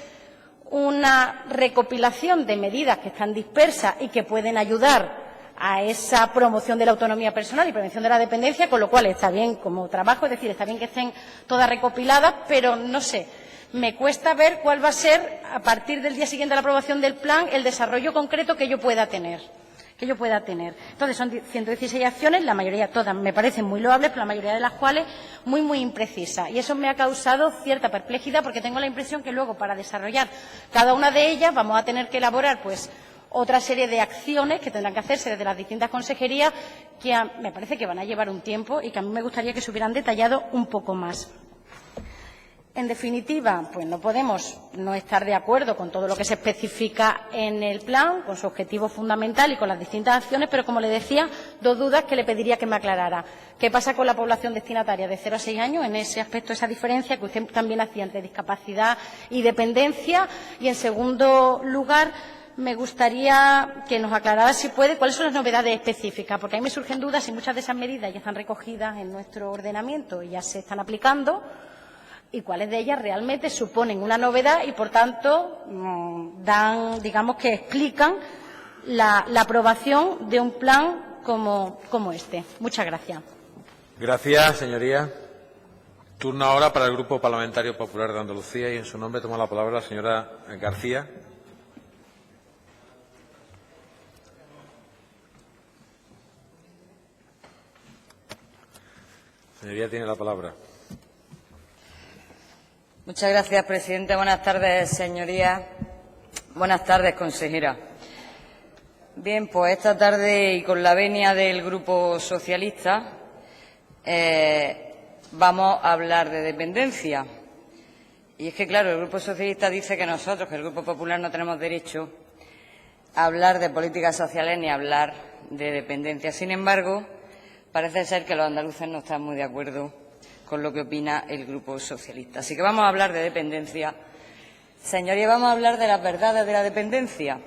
Speaker 6: una recopilación de medidas que están dispersas y que pueden ayudar a esa promoción de la autonomía personal y prevención de la dependencia, con lo cual está bien como trabajo, es decir, está bien que estén todas recopiladas, pero no sé, me cuesta ver cuál va a ser, a partir del día siguiente a la aprobación del plan, el desarrollo concreto que yo pueda tener. Entonces, son 116 acciones, la mayoría, todas me parecen muy loables, pero la mayoría de las cuales muy, muy imprecisas. Y eso me ha causado cierta perplejidad, porque tengo la impresión que luego, para desarrollar cada una de ellas, vamos a tener que elaborar, pues, otra serie de acciones que tendrán que hacerse desde las distintas consejerías que me parece que van a llevar un tiempo y que a mí me gustaría que se hubieran detallado un poco más. En definitiva, pues no podemos no estar de acuerdo con todo lo que se especifica en el plan, con su objetivo fundamental y con las distintas acciones, pero, como le decía, dos dudas que le pediría que me aclarara. ¿Qué pasa con la población destinataria de 0 a 6 años? En ese aspecto, esa diferencia que usted también hacía entre discapacidad y dependencia. Y, en segundo lugar, me gustaría que nos aclarara, si puede, cuáles son las novedades específicas, porque a mí me surgen dudas si muchas de esas medidas ya están recogidas en nuestro ordenamiento y ya se están aplicando, y cuáles de ellas realmente suponen una novedad y, por tanto, digamos que explican la aprobación de un plan como este. Muchas gracias.
Speaker 5: Gracias, señoría. Turno ahora para el Grupo Parlamentario Popular de Andalucía y, en su nombre, toma la palabra la señora García. Señoría, tiene la palabra.
Speaker 7: Muchas gracias, presidente. Buenas tardes, señorías. Buenas tardes, consejera. Bien, pues esta tarde, y con la venia del Grupo Socialista, vamos a hablar de dependencia. Y es que, claro, el Grupo Socialista dice que nosotros, que el Grupo Popular, no tenemos derecho a hablar de políticas sociales ni a hablar de dependencia. Sin embargo, parece ser que los andaluces no están muy de acuerdo con lo que opina el Grupo Socialista. Así que vamos a hablar de dependencia. Señorías, vamos a hablar de las verdades de la dependencia.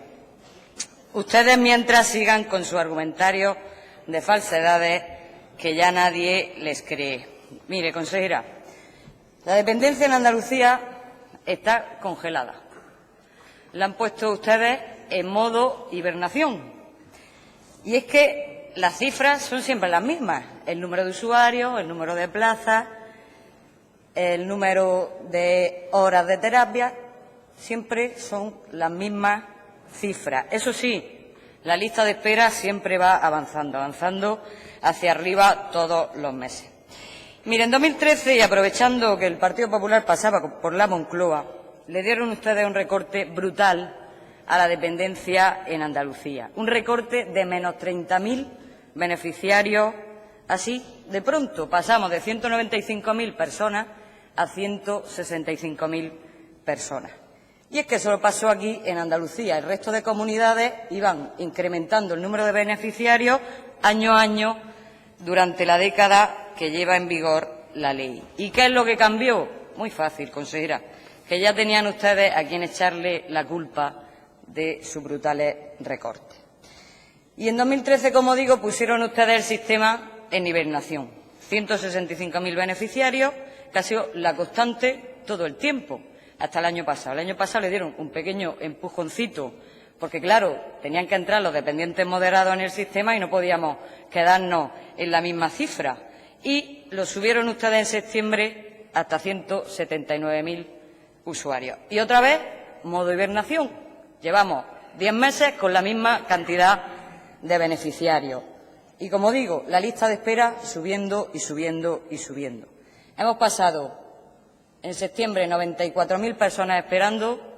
Speaker 7: Ustedes, mientras, sigan con su argumentario de falsedades que ya nadie les cree. Mire, consejera, la dependencia en Andalucía está congelada. La han puesto ustedes en modo hibernación. Y es que las cifras son siempre las mismas. El número de usuarios, el número de plazas, el número de horas de terapia, siempre son las mismas cifras. Eso sí, la lista de espera siempre va avanzando hacia arriba todos los meses. Mire, en 2013, y aprovechando que el Partido Popular pasaba por la Moncloa, le dieron ustedes un recorte brutal a la dependencia en Andalucía. Un recorte de menos 30.000 beneficiarios. Así, de pronto, pasamos de 195.000 personas a 165.000 personas. Y es que eso pasó aquí en Andalucía. El resto de comunidades iban incrementando el número de beneficiarios año a año durante la década que lleva en vigor la ley. ¿Y qué es lo que cambió? Muy fácil, consejera, que ya tenían ustedes a quien echarle la culpa de sus brutales recortes. Y en 2013, como digo, pusieron ustedes el sistema en hibernación. 165.000 beneficiarios, que ha sido la constante todo el tiempo, hasta el año pasado. El año pasado le dieron un pequeño empujoncito, porque, claro, tenían que entrar los dependientes moderados en el sistema y no podíamos quedarnos en la misma cifra. Y lo subieron ustedes en septiembre hasta 179.000 usuarios. Y otra vez, modo hibernación. Llevamos 10 meses con la misma cantidad de beneficiarios. Y, como digo, la lista de espera subiendo y subiendo y subiendo. Hemos pasado en septiembre 94.000 personas esperando.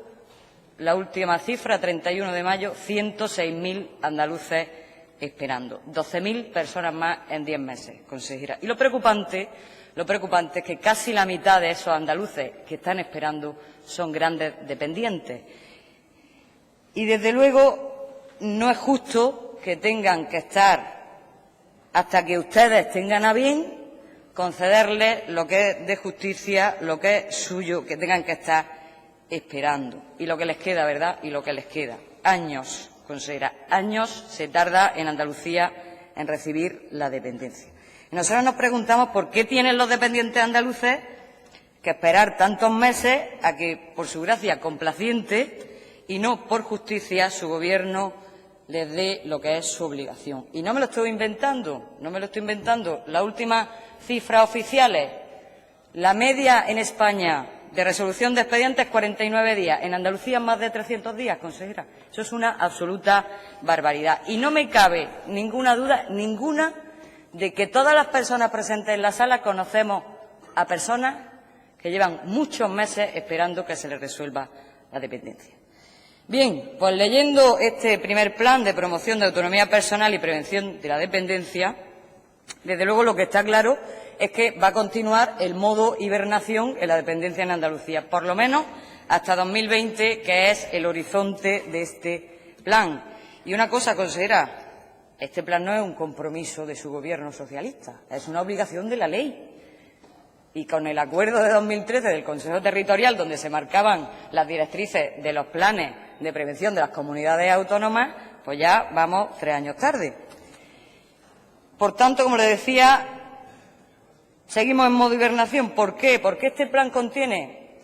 Speaker 7: La última cifra, 31 de mayo, 106.000 andaluces esperando. 12.000 personas más en 10 meses, consejera. Y lo preocupante es que casi la mitad de esos andaluces que están esperando son grandes dependientes. Y, desde luego, no es justo que tengan que estar hasta que ustedes tengan a bien concederles lo que es de justicia, lo que es suyo, que tengan que estar esperando. Y lo que les queda, ¿verdad? Y lo que les queda. Años, consejera, años se tarda en Andalucía en recibir la dependencia. Y nosotros nos preguntamos por qué tienen los dependientes andaluces que esperar tantos meses a que, por su gracia complaciente y no por justicia, su Gobierno les dé lo que es su obligación. Y no me lo estoy inventando, Las últimas cifras oficiales, la media en España de resolución de expedientes 49 días, en Andalucía más de 300 días, consejera. Eso es una absoluta barbaridad. Y no me cabe ninguna duda, de que todas las personas presentes en la sala conocemos a personas que llevan muchos meses esperando que se les resuelva la dependencia. Bien, pues leyendo este primer plan de promoción de autonomía personal y prevención de la dependencia, desde luego lo que está claro es que va a continuar el modo hibernación en la dependencia en Andalucía, por lo menos hasta 2020, que es el horizonte de este plan. Y una cosa, consejera, este plan no es un compromiso de su Gobierno socialista, es una obligación de la ley. Y con el acuerdo de 2013 del Consejo Territorial, donde se marcaban las directrices de los planes de prevención de las comunidades autónomas, pues ya vamos 3 años tarde. Por tanto, como le decía, seguimos en modo hibernación. ¿Por qué? Porque este plan contiene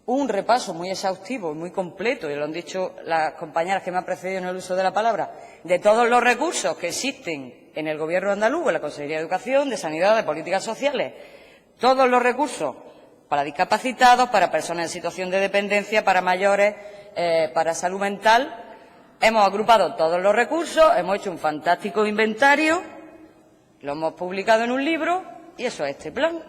Speaker 7: un repaso muy exhaustivo y muy completo, y lo han dicho las compañeras que me han precedido en el uso de la palabra, de todos los recursos que existen en el Gobierno andaluz, en la Consejería de Educación, de Sanidad, de Políticas Sociales, todos los recursos para discapacitados, para personas en situación de dependencia, para mayores, para salud mental. Hemos agrupado todos los recursos, hemos hecho un fantástico inventario, lo hemos publicado en un libro y eso es este plan.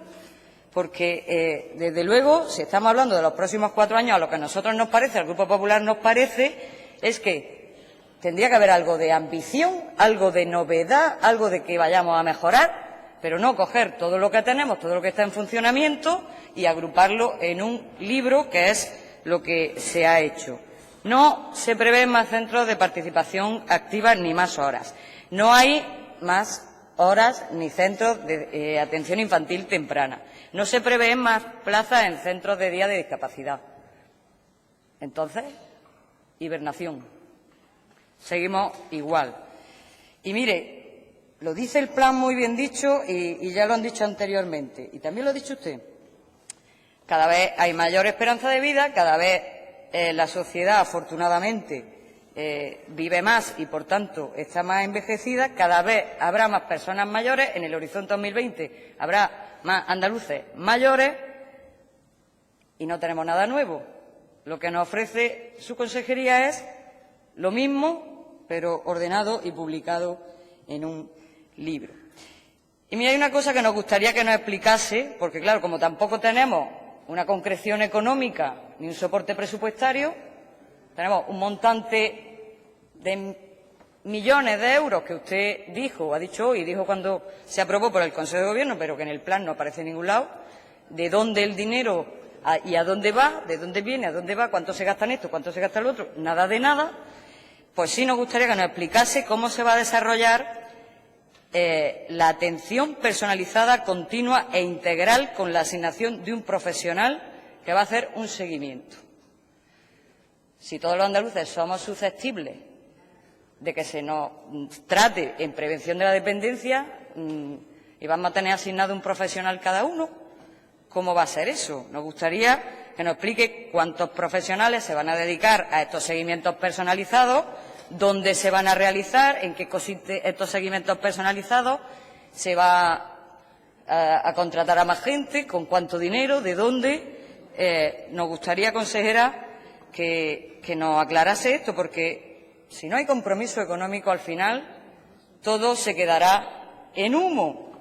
Speaker 7: Porque, desde luego, si estamos hablando de los próximos 4 años, a lo que a nosotros nos parece, al Grupo Popular nos parece, es que tendría que haber algo de ambición, algo de novedad, algo de que vayamos a mejorar, pero no coger todo lo que tenemos, todo lo que está en funcionamiento y agruparlo en un libro, que es lo que se ha hecho. No se prevén más centros de participación activa ni más horas. No hay más horas ni centros de atención infantil temprana. No se prevén más plazas en centros de día de discapacidad. Entonces, hibernación. Seguimos igual. Y mire, lo dice el plan muy bien dicho y ya lo han dicho anteriormente. Y también lo ha dicho usted. Cada vez hay mayor esperanza de vida, cada vez la sociedad, afortunadamente, vive más y, por tanto, está más envejecida. Cada vez habrá más personas mayores. En el horizonte 2020 habrá más andaluces mayores y no tenemos nada nuevo. Lo que nos ofrece su consejería es lo mismo, pero ordenado y publicado en un libro. Y mira, hay una cosa que nos gustaría que nos explicase, porque claro, como tampoco tenemos una concreción económica ni un soporte presupuestario, tenemos un montante de millones de euros que usted dijo, ha dicho hoy, dijo cuando se aprobó por el Consejo de Gobierno, pero que en el plan no aparece en ningún lado. ¿De dónde el dinero y a dónde va? ¿De dónde viene? ¿A dónde va? ¿Cuánto se gasta en esto? ¿Cuánto se gasta en lo otro? Nada de nada. Pues sí nos gustaría que nos explicase cómo se va a desarrollar la atención personalizada, continua e integral, con la asignación de un profesional que va a hacer un seguimiento. Si todos los andaluces somos susceptibles de que se nos trate en prevención de la dependencia y vamos a tener asignado un profesional cada uno, ¿cómo va a ser eso? Nos gustaría que nos explique cuántos profesionales se van a dedicar a estos seguimientos personalizados, dónde se van a realizar, en qué consisten estos seguimientos personalizados, se va a contratar a más gente, con cuánto dinero, de dónde. Nos gustaría, consejera, que nos aclarase esto, porque si no hay compromiso económico, al final todo se quedará en humo.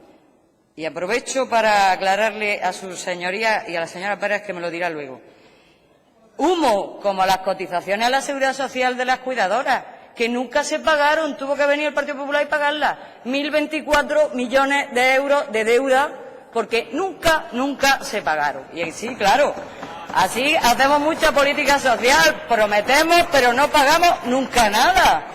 Speaker 7: Y aprovecho para aclararle a su señoría y a la señora Pérez, que me lo dirá luego. Humo como las cotizaciones a la Seguridad Social de las cuidadoras, que nunca se pagaron, tuvo que venir el Partido Popular y pagarlas. 1.024 millones de euros de deuda, porque nunca se pagaron. Y sí, claro, así hacemos mucha política social, prometemos, pero no pagamos nunca nada.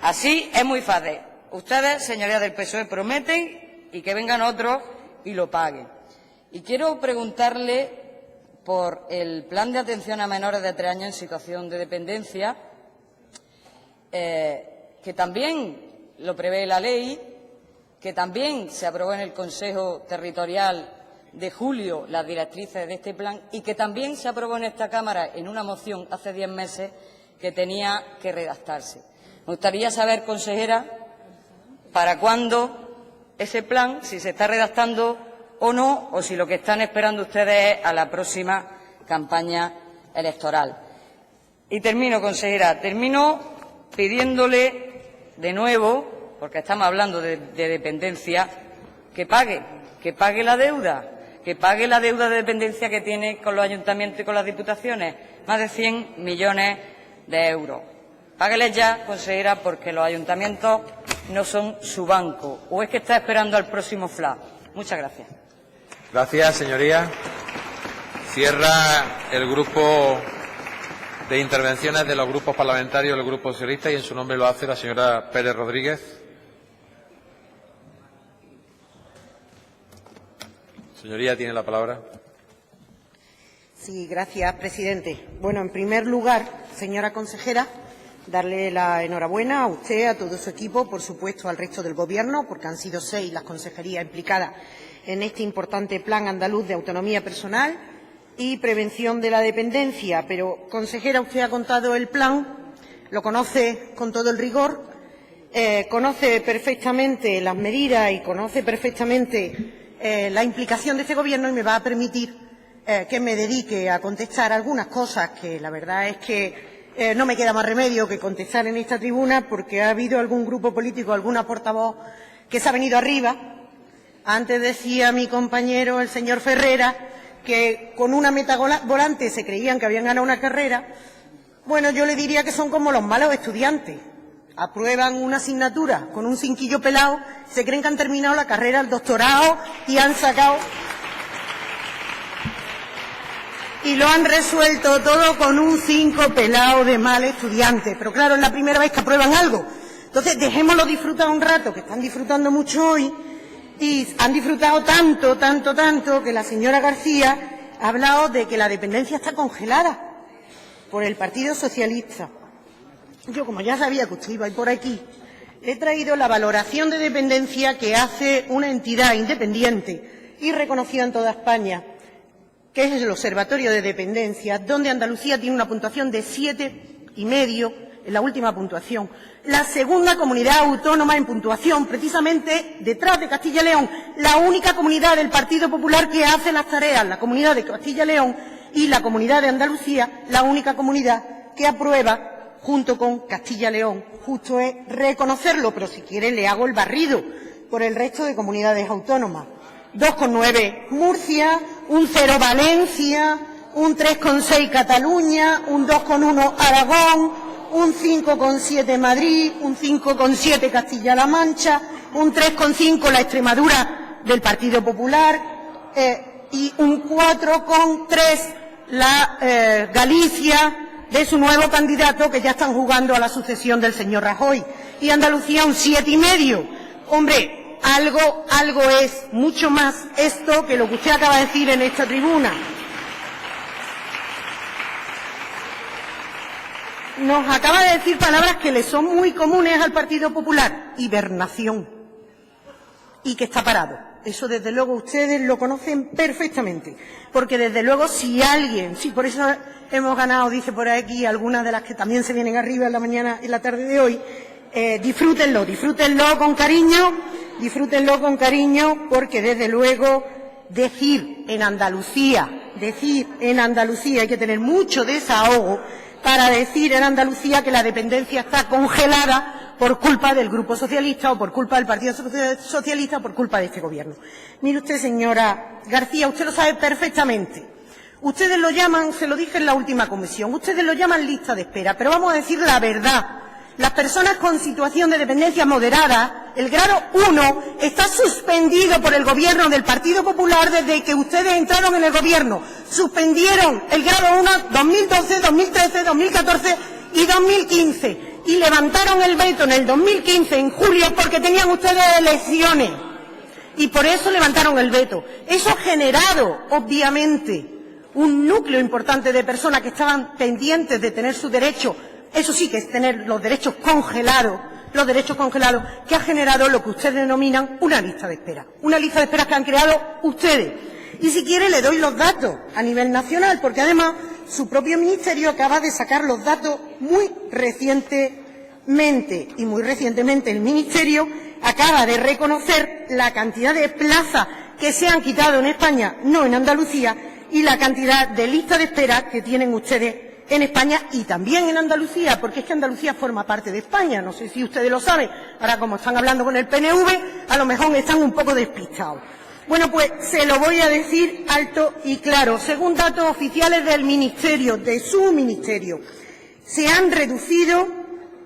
Speaker 7: Así es muy fácil. Ustedes, señorías del PSOE, prometen y que vengan otros y lo paguen. Y quiero preguntarle por el plan de atención a menores de 3 años en situación de dependencia, que también lo prevé la ley, que también se aprobó en el Consejo Territorial de julio las directrices de este plan y que también se aprobó en esta Cámara en una moción hace 10 meses que tenía que redactarse. Me gustaría saber, consejera, para cuándo ese plan, si se está redactando o no, o si lo que están esperando ustedes es a la próxima campaña electoral. Y termino, consejera, pidiéndole de nuevo, porque estamos hablando de dependencia, que pague la deuda, de dependencia que tiene con los ayuntamientos y con las diputaciones, más de 100 millones de euros. Págueles ya, consejera, porque los ayuntamientos no son su banco. ¿O es que está esperando al próximo FLA? Muchas gracias.
Speaker 5: Gracias, señoría. Cierra el grupo de intervenciones de los grupos parlamentarios del Grupo Socialista y en su nombre lo hace la señora Pérez Rodríguez. Señoría, tiene la palabra.
Speaker 8: Sí, gracias, presidente. Bueno, en primer lugar, señora consejera, darle la enhorabuena a usted, a todo su equipo, por supuesto al resto del Gobierno, porque han sido 6 las consejerías implicadas en este importante Plan Andaluz de Autonomía Personal y Prevención de la Dependencia. Pero, consejera, usted ha contado el plan, lo conoce con todo el rigor, conoce perfectamente las medidas y conoce perfectamente la implicación de este Gobierno y me va a permitir que me dedique a contestar algunas cosas que la verdad es que no me queda más remedio que contestar en esta tribuna porque ha habido algún grupo político, alguna portavoz que se ha venido arriba. Antes decía mi compañero, el señor Ferrera, que con una meta volante se creían que habían ganado una carrera. Bueno, yo le diría que son como los malos estudiantes. Aprueban una asignatura con un cinquillo pelado, se creen que han terminado la carrera, el doctorado y han sacado... Y lo han resuelto todo con un 5 pelado de mal estudiante. Pero claro, es la primera vez que aprueban algo. Entonces, dejémoslo disfrutar un rato, que están disfrutando mucho hoy. Y han disfrutado tanto, que la señora García ha hablado de que la dependencia está congelada por el Partido Socialista. Yo, como ya sabía que usted iba a ir por aquí, he traído la valoración de dependencia que hace una entidad independiente y reconocida en toda España, que es el Observatorio de Dependencia, donde Andalucía tiene una puntuación de 7,5 en la última puntuación. La segunda comunidad autónoma en puntuación, precisamente detrás de Castilla y León, la única comunidad del Partido Popular que hace las tareas, la comunidad de Castilla y León y la comunidad de Andalucía, la única comunidad que aprueba junto con Castilla y León. Justo es reconocerlo, pero si quiere le hago el barrido por el resto de comunidades autónomas. 2,9 Murcia, un 0 Valencia, un 3,6 Cataluña, un 2,1 Aragón, un 5,7 Madrid, un 5,7 Castilla-La Mancha, un 3,5 la Extremadura del Partido Popular y un 4,3 la Galicia de su nuevo candidato, que ya están jugando a la sucesión del señor Rajoy. Y Andalucía un 7,5. Hombre, algo es mucho más esto que lo que usted acaba de decir en esta tribuna. Nos acaba de decir palabras que le son muy comunes al Partido Popular. Hibernación. Y que está parado. Eso, desde luego, ustedes lo conocen perfectamente. Porque, desde luego, si alguien... Sí, por eso hemos ganado, dice por aquí, algunas de las que también se vienen arriba en la mañana y la tarde de hoy. Disfrútenlo con cariño, porque desde luego decir en Andalucía, hay que tener mucho desahogo para decir en Andalucía que la dependencia está congelada por culpa del Grupo Socialista o por culpa del Partido Socialista o por culpa de este Gobierno. Mire usted, señora García, usted lo sabe perfectamente. Ustedes lo llaman, se lo dije en la última comisión, ustedes lo llaman lista de espera, pero vamos a decir la verdad. Las personas con situación de dependencia moderada, el grado 1, está suspendido por el Gobierno del Partido Popular desde que ustedes entraron en el Gobierno. Suspendieron el grado 1 2012, 2013, 2014 y 2015. Y levantaron el veto en el 2015, en julio, porque tenían ustedes elecciones. Y por eso levantaron el veto. Eso ha generado, obviamente, un núcleo importante de personas que estaban pendientes de tener su derecho. Eso sí que es tener los derechos congelados, que ha generado lo que ustedes denominan una lista de espera. Una lista de espera que han creado ustedes. Y si quiere le doy los datos a nivel nacional, porque además su propio ministerio acaba de sacar los datos muy recientemente. Y muy recientemente el ministerio acaba de reconocer la cantidad de plazas que se han quitado en España, no en Andalucía, y la cantidad de listas de espera que tienen ustedes en España y también en Andalucía, porque es que Andalucía forma parte de España. No sé si ustedes lo saben. Ahora, como están hablando con el PNV, a lo mejor están un poco despistados. Bueno, pues se lo voy a decir alto y claro. Según datos oficiales del Ministerio, de su Ministerio, Se han reducido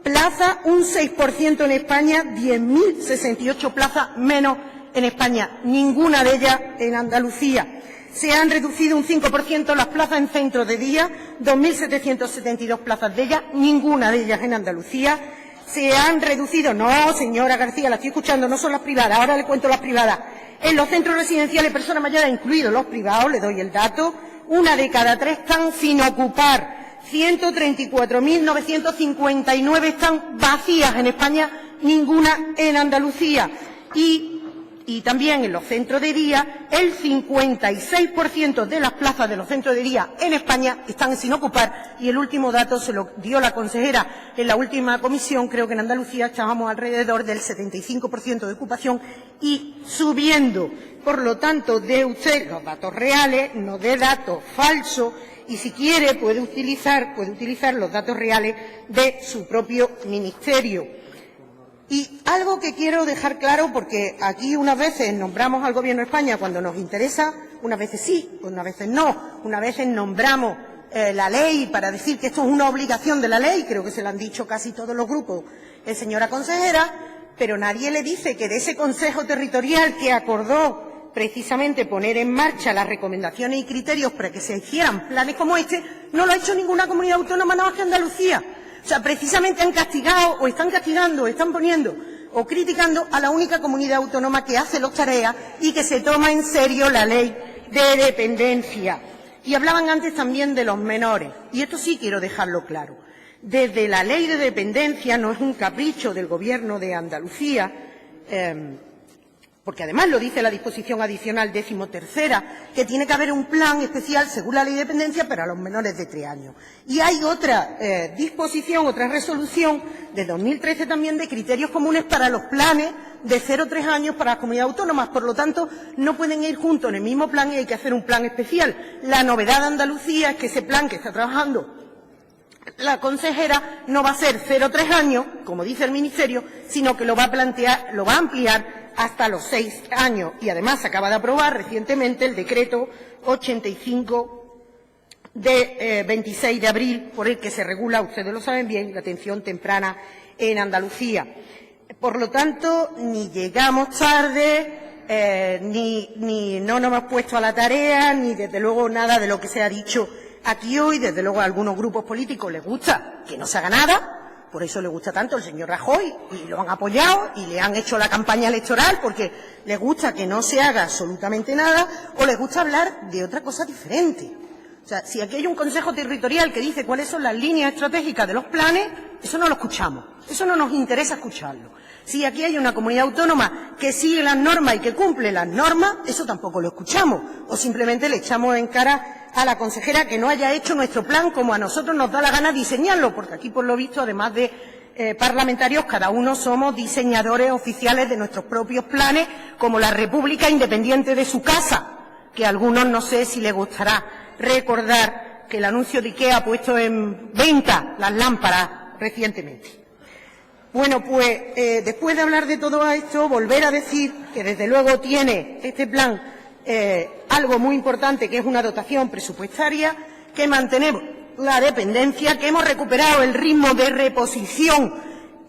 Speaker 8: plazas un 6% en España, 10.068 plazas menos en España, ninguna de ellas en Andalucía. Se han reducido un 5% las plazas en centros de día, 2.772 plazas de ellas, ninguna de ellas en Andalucía. Se han reducido, no, señora García, la estoy escuchando, no son las privadas, ahora le cuento las privadas. En los centros residenciales de personas mayores, incluidos los privados, le doy el dato, 1 de cada 3 están sin ocupar. 134.959 están vacías en España, ninguna en Andalucía. Y también en los centros de día, el 56% de las plazas de los centros de día en España están sin ocupar. Y el último dato se lo dio la consejera en la última comisión. Creo que en Andalucía estábamos alrededor del 75% de ocupación y subiendo. Por lo tanto, dé usted los datos reales, no dé datos falsos. Y si quiere puede utilizar los datos reales de su propio ministerio. Y algo que quiero dejar claro, porque aquí unas veces nombramos al Gobierno de España cuando nos interesa, unas veces sí, unas veces no, unas veces nombramos la ley para decir que esto es una obligación de la ley, creo que se lo han dicho casi todos los grupos, señora consejera, pero nadie le dice que de ese Consejo Territorial que acordó precisamente poner en marcha las recomendaciones y criterios para que se hicieran planes como este, no lo ha hecho ninguna comunidad autónoma nada más que Andalucía. O sea, precisamente han castigado, o están castigando, o están poniendo, o criticando a la única comunidad autónoma que hace las tareas y que se toma en serio la ley de dependencia. Y hablaban antes también de los menores, y esto sí quiero dejarlo claro. Desde la ley de dependencia no es un capricho del Gobierno de Andalucía, porque además lo dice la disposición adicional 13ª, que tiene que haber un plan especial según la ley de dependencia para los menores de 3 años. Y hay otra disposición, otra resolución de 2013 también de criterios comunes para los planes de 0 a 3 años para las comunidades autónomas. Por lo tanto, no pueden ir juntos en el mismo plan y hay que hacer un plan especial. La novedad de Andalucía es que ese plan que está trabajando la consejera no va a ser 0 a 3 años, como dice el Ministerio, sino que lo va a ampliar hasta los 6 años. Y además se acaba de aprobar recientemente el decreto 85 de 26 de abril, por el que se regula, ustedes lo saben bien, la atención temprana en Andalucía. Por lo tanto, ni llegamos tarde, ni no nos hemos puesto a la tarea, ni desde luego nada de lo que se ha dicho aquí hoy. Desde luego a algunos grupos políticos les gusta que no se haga nada. Por eso le gusta tanto el señor Rajoy y lo han apoyado y le han hecho la campaña electoral porque les gusta que no se haga absolutamente nada o les gusta hablar de otra cosa diferente. O sea, si aquí hay un Consejo Territorial que dice cuáles son las líneas estratégicas de los planes, eso no lo escuchamos, eso no nos interesa escucharlo. Si aquí hay una comunidad autónoma que sigue las normas y que cumple las normas, eso tampoco lo escuchamos. O simplemente le echamos en cara a la consejera que no haya hecho nuestro plan como a nosotros nos da la gana diseñarlo, porque aquí, por lo visto, además de parlamentarios, cada uno somos diseñadores oficiales de nuestros propios planes, como la República independiente de su casa, que a algunos no sé si les gustará recordar que el anuncio de IKEA ha puesto en venta las lámparas recientemente. Bueno, pues después de hablar de todo esto, volver a decir que desde luego tiene este plan algo muy importante, que es una dotación presupuestaria, que mantenemos la dependencia, que hemos recuperado el ritmo de reposición,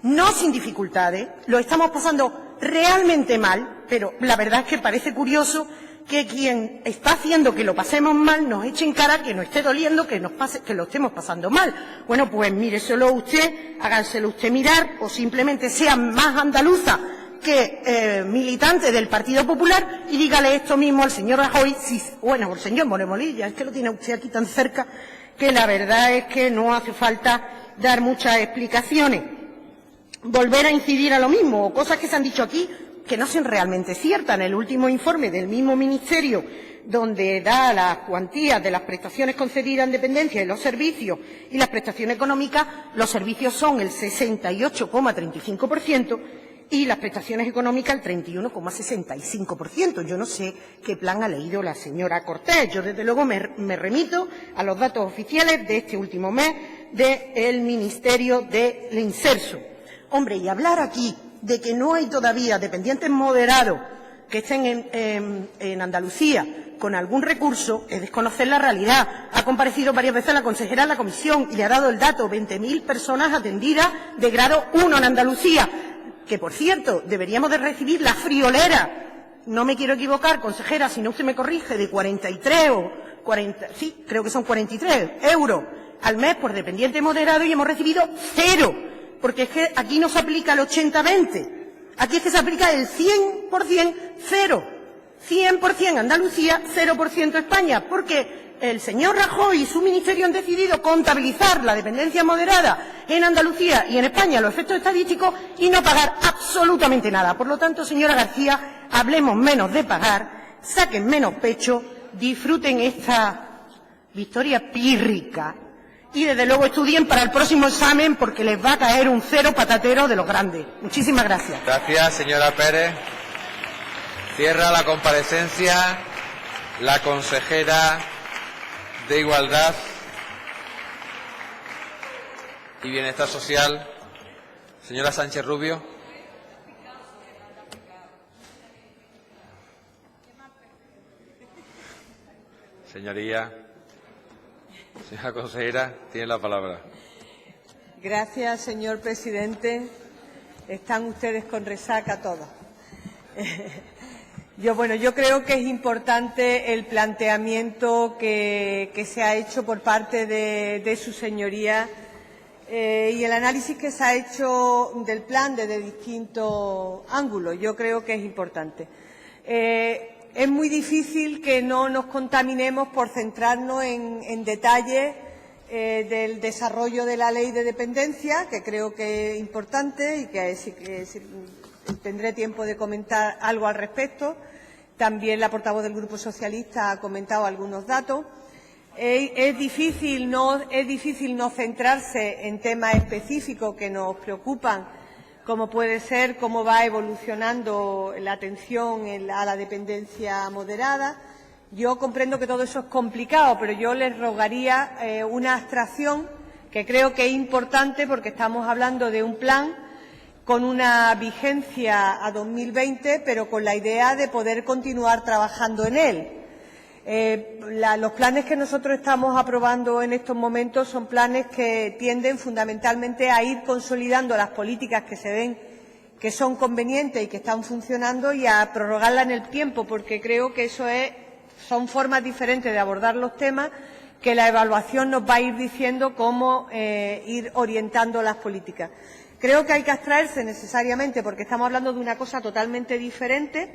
Speaker 8: no sin dificultades, lo estamos pasando realmente mal, pero la verdad es que parece curioso que quien está haciendo que lo pasemos mal nos eche en cara que nos esté doliendo que lo estemos pasando mal. Bueno, pues míreselo usted, háganselo usted mirar, o simplemente sea más andaluza que militante del Partido Popular y dígale esto mismo al señor Rajoy, bueno, al señor Moremolilla, es que lo tiene usted aquí tan cerca que la verdad es que no hace falta dar muchas explicaciones. Volver a incidir a lo mismo, o cosas que se han dicho aquí que no son realmente ciertas. En el último informe del mismo Ministerio, donde da las cuantías de las prestaciones concedidas en dependencia de los servicios y las prestaciones económicas, los servicios son el 68,35% y las prestaciones económicas el 31,65%. Yo no sé qué plan ha leído la señora Cortés. Yo, desde luego, me remito a los datos oficiales de este último mes del Ministerio del Inserso. Hombre, y hablar aquí de que no hay todavía dependientes moderados que estén en Andalucía, con algún recurso es desconocer la realidad. Ha comparecido varias veces la consejera en la comisión y le ha dado el dato, 20.000 personas atendidas de grado 1 en Andalucía, que, por cierto, deberíamos de recibir la friolera, no me quiero equivocar, consejera, si no usted me corrige, de 43 o 40, sí, creo que son 43 euros al mes por dependiente moderado y hemos recibido 0, porque es que aquí no se aplica el 80-20, aquí es que se aplica el 100%, 0. 100% Andalucía, 0% España, porque el señor Rajoy y su ministerio han decidido contabilizar la dependencia moderada en Andalucía y en España, los efectos estadísticos, y no pagar absolutamente nada. Por lo tanto, señora García, hablemos menos de pagar, saquen menos pecho, disfruten esta victoria pírrica y, desde luego, estudien para el próximo examen porque les va a caer un 0 patatero de los grandes. Muchísimas gracias.
Speaker 5: Gracias, señora Pérez. Cierra la comparecencia la consejera de Igualdad y Bienestar Social, señora Sánchez Rubio. Señoría, señora consejera, tiene la palabra.
Speaker 2: Gracias, señor presidente. Están ustedes con resaca todos. Yo creo que es importante el planteamiento que se ha hecho por parte de su señoría y el análisis que se ha hecho del plan desde distintos ángulos. Yo creo que es importante. Es muy difícil que no nos contaminemos por centrarnos en detalles del desarrollo de la ley de dependencia, que creo que es importante y que tendré tiempo de comentar algo al respecto. También la portavoz del Grupo Socialista ha comentado algunos datos. Es difícil no centrarse en temas específicos que nos preocupan, como puede ser cómo va evolucionando la atención a la dependencia moderada. Yo comprendo que todo eso es complicado, pero yo les rogaría una abstracción que creo que es importante porque estamos hablando de un plan con una vigencia a 2020, pero con la idea de poder continuar trabajando en él. Los planes que nosotros estamos aprobando en estos momentos son planes que tienden fundamentalmente a ir consolidando las políticas que se ven que son convenientes y que están funcionando y a prorrogarlas en el tiempo, porque creo que son formas diferentes de abordar los temas que la evaluación nos va a ir diciendo cómo ir orientando las políticas. Creo que hay que abstraerse necesariamente porque estamos hablando de una cosa totalmente diferente,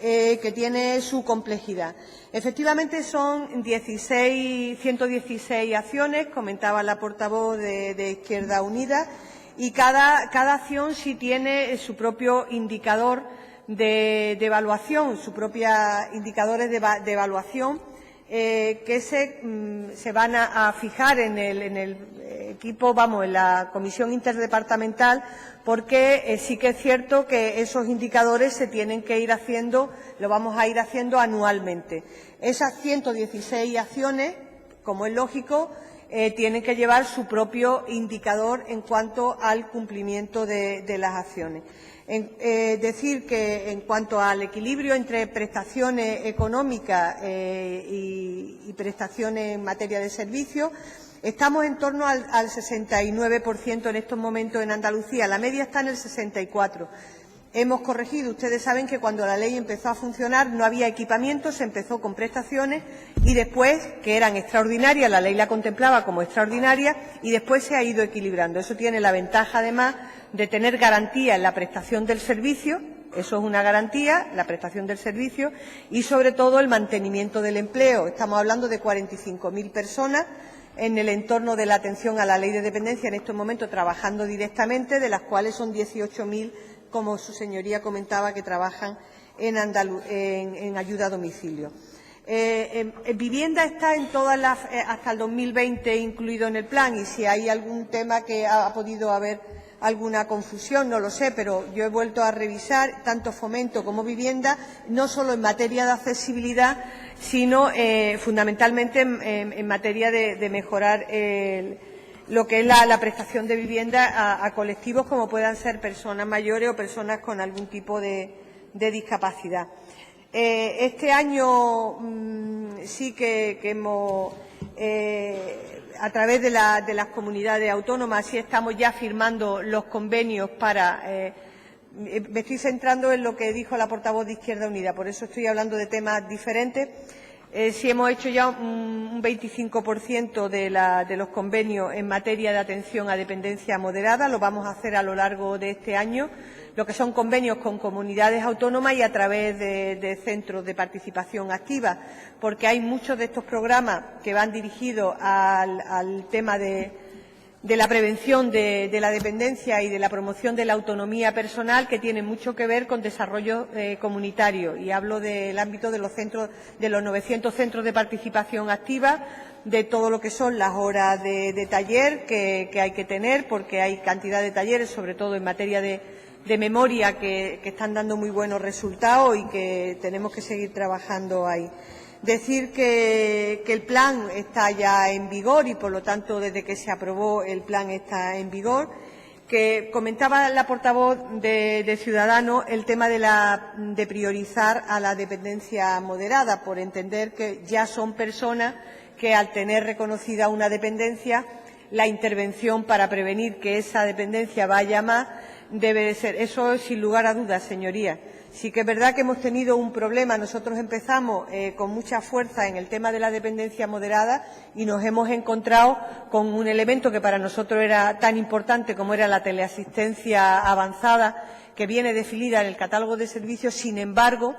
Speaker 2: que tiene su complejidad. Efectivamente, son 116 acciones, comentaba la portavoz de Izquierda Unida, y cada acción sí tiene su propio indicador de evaluación, sus propios indicadores de evaluación, que se van a fijar en el equipo, en la comisión interdepartamental, porque sí que es cierto que esos indicadores se tienen que ir haciendo, lo vamos a ir haciendo anualmente. Esas 116 acciones, como es lógico, tienen que llevar su propio indicador en cuanto al cumplimiento de las acciones. Decir que en cuanto al equilibrio entre prestaciones económicas y prestaciones en materia de servicios, estamos en torno al 69% en estos momentos en Andalucía. La media está en el 64%. Hemos corregido. Ustedes saben que cuando la ley empezó a funcionar no había equipamiento, se empezó con prestaciones y después, que eran extraordinarias, la ley la contemplaba como extraordinaria y después se ha ido equilibrando. Eso tiene la ventaja, además, de tener garantía en la prestación del servicio, eso es una garantía, la prestación del servicio, y sobre todo el mantenimiento del empleo. Estamos hablando de 45.000 personas en el entorno de la atención a la ley de dependencia en estos momentos trabajando directamente, de las cuales son 18.000, como su señoría comentaba, que trabajan en ayuda a domicilio. Vivienda está en todas hasta el 2020 incluido en el plan, y si hay algún tema que ha podido haber alguna confusión, no lo sé, pero yo he vuelto a revisar tanto fomento como vivienda, no solo en materia de accesibilidad, sino fundamentalmente en materia de mejorar lo que es la prestación de vivienda a colectivos como puedan ser personas mayores o personas con algún tipo de discapacidad. Este año sí que hemos, a través de las comunidades autónomas, sí estamos ya firmando los convenios para... me estoy centrando en lo que dijo la portavoz de Izquierda Unida, por eso estoy hablando de temas diferentes. Sí hemos hecho ya un 25% de los convenios en materia de atención a dependencia moderada, lo vamos a hacer a lo largo de este año, lo que son convenios con comunidades autónomas y a través de centros de participación activa, porque hay muchos de estos programas que van dirigidos al tema de la prevención de la dependencia y de la promoción de la autonomía personal, que tienen mucho que ver con desarrollo comunitario. Y hablo del ámbito de los 900 centros de participación activa, de todo lo que son las horas de taller que hay que tener, porque hay cantidad de talleres, sobre todo en materia de memoria, que están dando muy buenos resultados y que tenemos que seguir trabajando ahí. Decir que el plan está ya en vigor y, por lo tanto, desde que se aprobó el plan está en vigor. Que comentaba la portavoz de Ciudadanos el tema de priorizar a la dependencia moderada, por entender que ya son personas que, al tener reconocida una dependencia, la intervención para prevenir que esa dependencia vaya más debe de ser. Eso, sin lugar a dudas, señorías. Sí que es verdad que hemos tenido un problema. Nosotros empezamos con mucha fuerza en el tema de la dependencia moderada y nos hemos encontrado con un elemento que para nosotros era tan importante como era la teleasistencia avanzada, que viene definida en el catálogo de servicios. Sin embargo,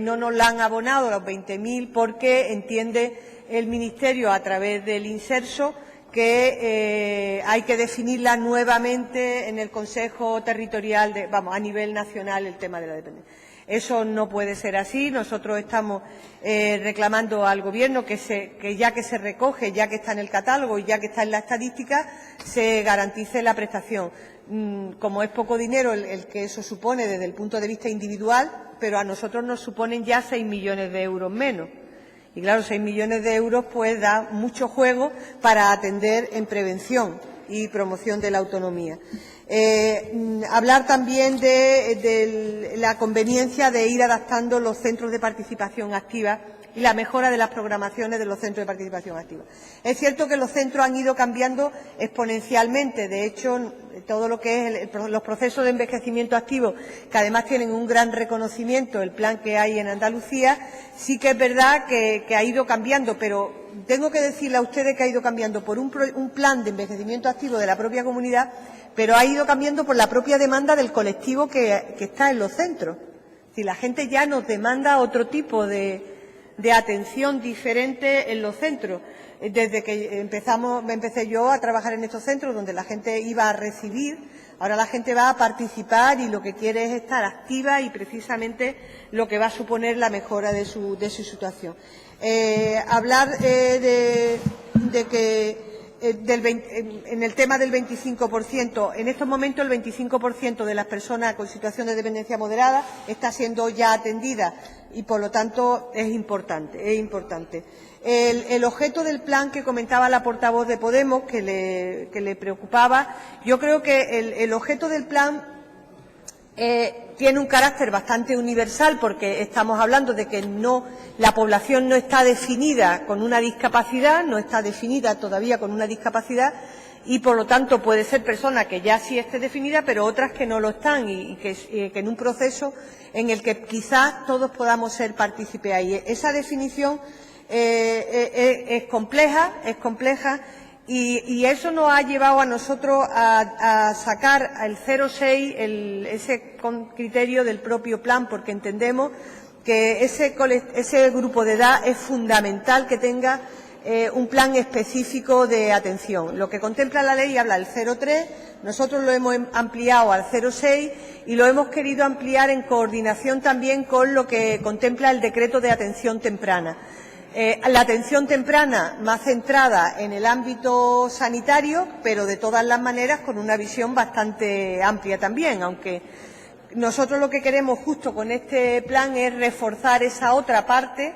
Speaker 2: no nos la han abonado los 20.000 porque entiende el Ministerio, a través del Inserso, que hay que definirla nuevamente en el Consejo Territorial, a nivel nacional, el tema de la dependencia. Eso no puede ser así. Nosotros estamos reclamando al Gobierno que ya que se recoge, ya que está en el catálogo y ya que está en la estadística, se garantice la prestación. Como es poco dinero el que eso supone desde el punto de vista individual, pero a nosotros nos suponen ya 6 millones de euros menos. Y claro, 6 millones de euros pues da mucho juego para atender en prevención y promoción de la autonomía. Hablar también de la conveniencia de ir adaptando los centros de participación activa y la mejora de las programaciones de los centros de participación activa. Es cierto que los centros han ido cambiando exponencialmente. De hecho, todo lo que es los procesos de envejecimiento activo, que además tienen un gran reconocimiento, el plan que hay en Andalucía, sí que es verdad que ha ido cambiando, pero tengo que decirle a ustedes que ha ido cambiando por un plan de envejecimiento activo de la propia comunidad, pero ha ido cambiando por la propia demanda del colectivo que está en los centros. Si la gente ya nos demanda otro tipo de atención diferente en los centros. Desde que empecé yo a trabajar en estos centros, donde la gente iba a recibir, ahora la gente va a participar y lo que quiere es estar activa, y precisamente lo que va a suponer la mejora de su situación. Hablar de que en el tema del 25%, en estos momentos el 25% de las personas con situación de dependencia moderada está siendo ya atendida y, por lo tanto, es importante. El objeto del plan que comentaba la portavoz de Podemos, que le preocupaba, yo creo que el objeto del plan tiene un carácter bastante universal, porque estamos hablando de que la población no está definida con una discapacidad, no está definida todavía con una discapacidad, y por lo tanto puede ser persona que ya sí esté definida, pero otras que no lo están, y que en un proceso en el que quizás todos podamos ser partícipes ahí. Esa definición es compleja, y eso nos ha llevado a nosotros a sacar el 0,6, ese criterio del propio plan, porque entendemos que ese grupo de edad es fundamental que tenga un plan específico de atención. Lo que contempla la ley habla del 0,3, nosotros lo hemos ampliado al 0,6 y lo hemos querido ampliar en coordinación también con lo que contempla el decreto de atención temprana. La atención temprana más centrada en el ámbito sanitario, pero de todas las maneras con una visión bastante amplia también, aunque nosotros lo que queremos justo con este plan es reforzar esa otra parte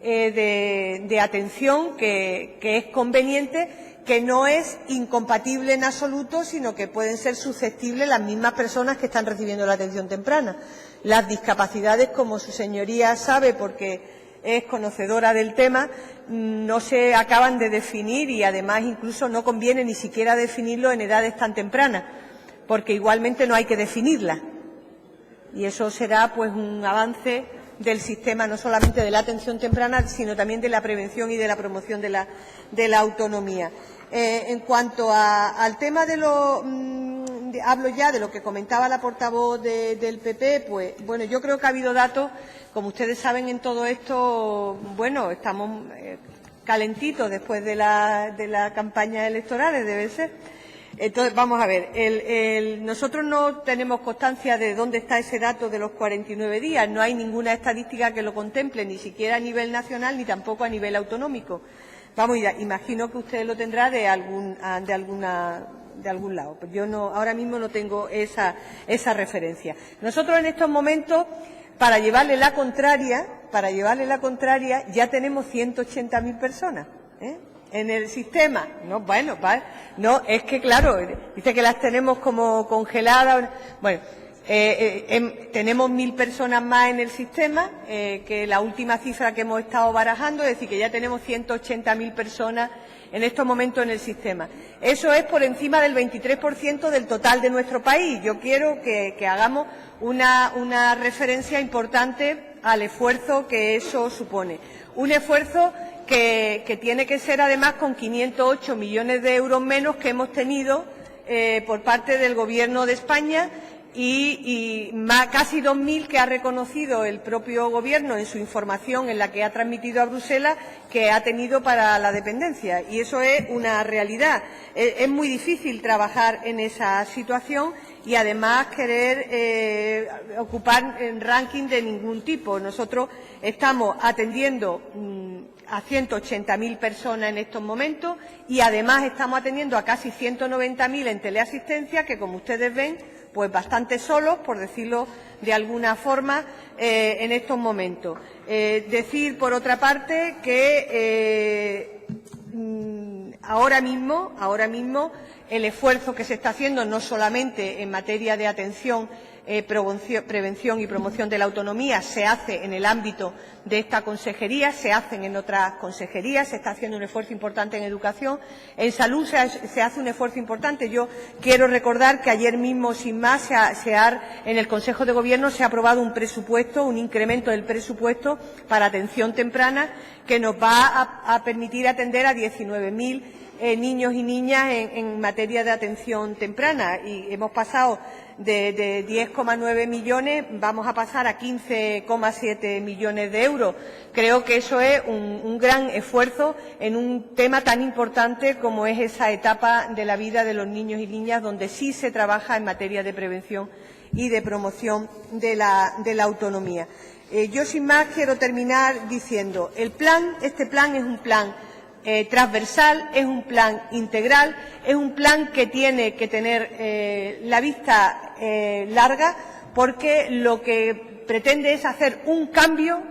Speaker 2: de atención que es conveniente, que no es incompatible en absoluto, sino que pueden ser susceptibles las mismas personas que están recibiendo la atención temprana. Las discapacidades, como su señoría sabe, porque es conocedora del tema, no se acaban de definir y, además, incluso no conviene ni siquiera definirlo en edades tan tempranas, porque igualmente no hay que definirlas. Y eso será, pues, un avance del sistema, no solamente de la atención temprana, sino también de la prevención y de la promoción de la autonomía. En cuanto al tema de hablo ya de lo que comentaba la portavoz del PP, pues, bueno, yo creo que ha habido datos, como ustedes saben, en todo esto, bueno, estamos calentitos después de la campaña electorales, debe ser. Entonces, vamos a ver, nosotros no tenemos constancia de dónde está ese dato de los 49 días. No hay ninguna estadística que lo contemple, ni siquiera a nivel nacional, ni tampoco a nivel autonómico. Vamos, imagino que usted lo tendrá de algún lado. Pero yo no, ahora mismo no tengo esa referencia. Nosotros en estos momentos, para llevarle la contraria, ya tenemos 180.000 personas, en el sistema. No, bueno, vale. No, es que claro, dice que las tenemos como congeladas. Bueno, tenemos 1.000 personas más en el sistema que la última cifra que hemos estado barajando, es decir, que ya tenemos 180.000 personas en estos momentos en el sistema. Eso es por encima del 23% del total de nuestro país. Yo quiero que hagamos una referencia importante al esfuerzo que eso supone. Un esfuerzo que tiene que ser, además, con 508 millones de euros menos que hemos tenido por parte del Gobierno de España y casi 2.000 que ha reconocido el propio Gobierno en su información en la que ha transmitido a Bruselas que ha tenido para la dependencia. Y eso es una realidad. Es muy difícil trabajar en esa situación y, además, querer ocupar ranking de ningún tipo. Nosotros estamos atendiendo a 180.000 personas en estos momentos y, además, estamos atendiendo a casi 190.000 en teleasistencia, que, como ustedes ven, pues bastante solos, por decirlo de alguna forma, en estos momentos. Decir, por otra parte, que ahora mismo el esfuerzo que se está haciendo, no solamente en materia de atención, prevención y promoción de la autonomía, se hace en el ámbito de esta consejería, se hacen en otras consejerías, se está haciendo un esfuerzo importante en educación, en salud se hace un esfuerzo importante. Yo quiero recordar que ayer mismo, sin más, en el Consejo de Gobierno se ha aprobado un presupuesto, un incremento del presupuesto para atención temprana que nos va a permitir atender a 19.000 niños y niñas en materia de atención temprana, y hemos pasado de 10,9 millones, vamos a pasar a 15,7 millones de euros. Creo que eso es un gran esfuerzo en un tema tan importante como es esa etapa de la vida de los niños y niñas, donde sí se trabaja en materia de prevención y de promoción de la autonomía. Yo, sin más, quiero terminar diciendo, este plan es un plan transversal, es un plan integral, es un plan que tiene que tener la vista larga, porque lo que pretende es hacer un cambio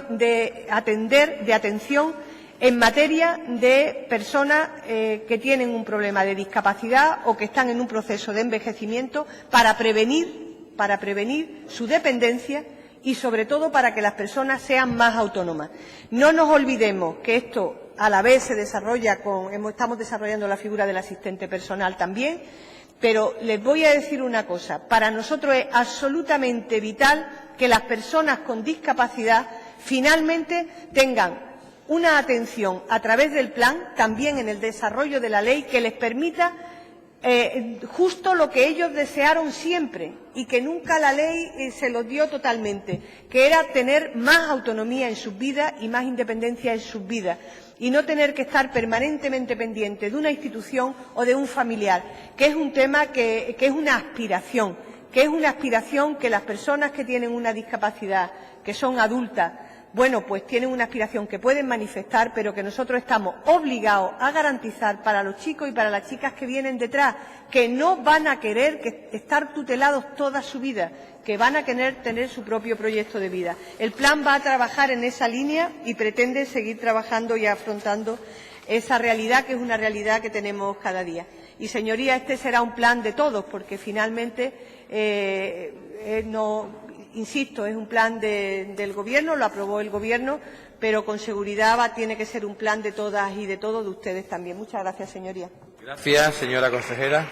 Speaker 2: de atención en materia de personas que tienen un problema de discapacidad o que están en un proceso de envejecimiento, para prevenir su dependencia y, sobre todo, para que las personas sean más autónomas. No nos olvidemos que esto a la vez se desarrolla estamos desarrollando la figura del asistente personal también, pero les voy a decir una cosa. Para nosotros es absolutamente vital que las personas con discapacidad finalmente tengan una atención a través del plan, también en el desarrollo de la ley, que les permita justo lo que ellos desearon siempre y que nunca la ley se los dio totalmente, que era tener más autonomía en sus vidas y más independencia en sus vidas, y no tener que estar permanentemente pendiente de una institución o de un familiar, que es un tema que es una aspiración, que las personas que tienen una discapacidad, que son adultas, bueno, pues tienen una aspiración que pueden manifestar, pero que nosotros estamos obligados a garantizar para los chicos y para las chicas que vienen detrás, que no van a querer estar tutelados toda su vida, que van a querer tener su propio proyecto de vida. El plan va a trabajar en esa línea y pretende seguir trabajando y afrontando esa realidad, que es una realidad que tenemos cada día. Y, señorías, este será un plan de todos, porque finalmente, insisto, es un plan del Gobierno, lo aprobó el Gobierno, pero con seguridad tiene que ser un plan de todas y de todos de ustedes también. Muchas gracias, señorías.
Speaker 5: Gracias, señora consejera.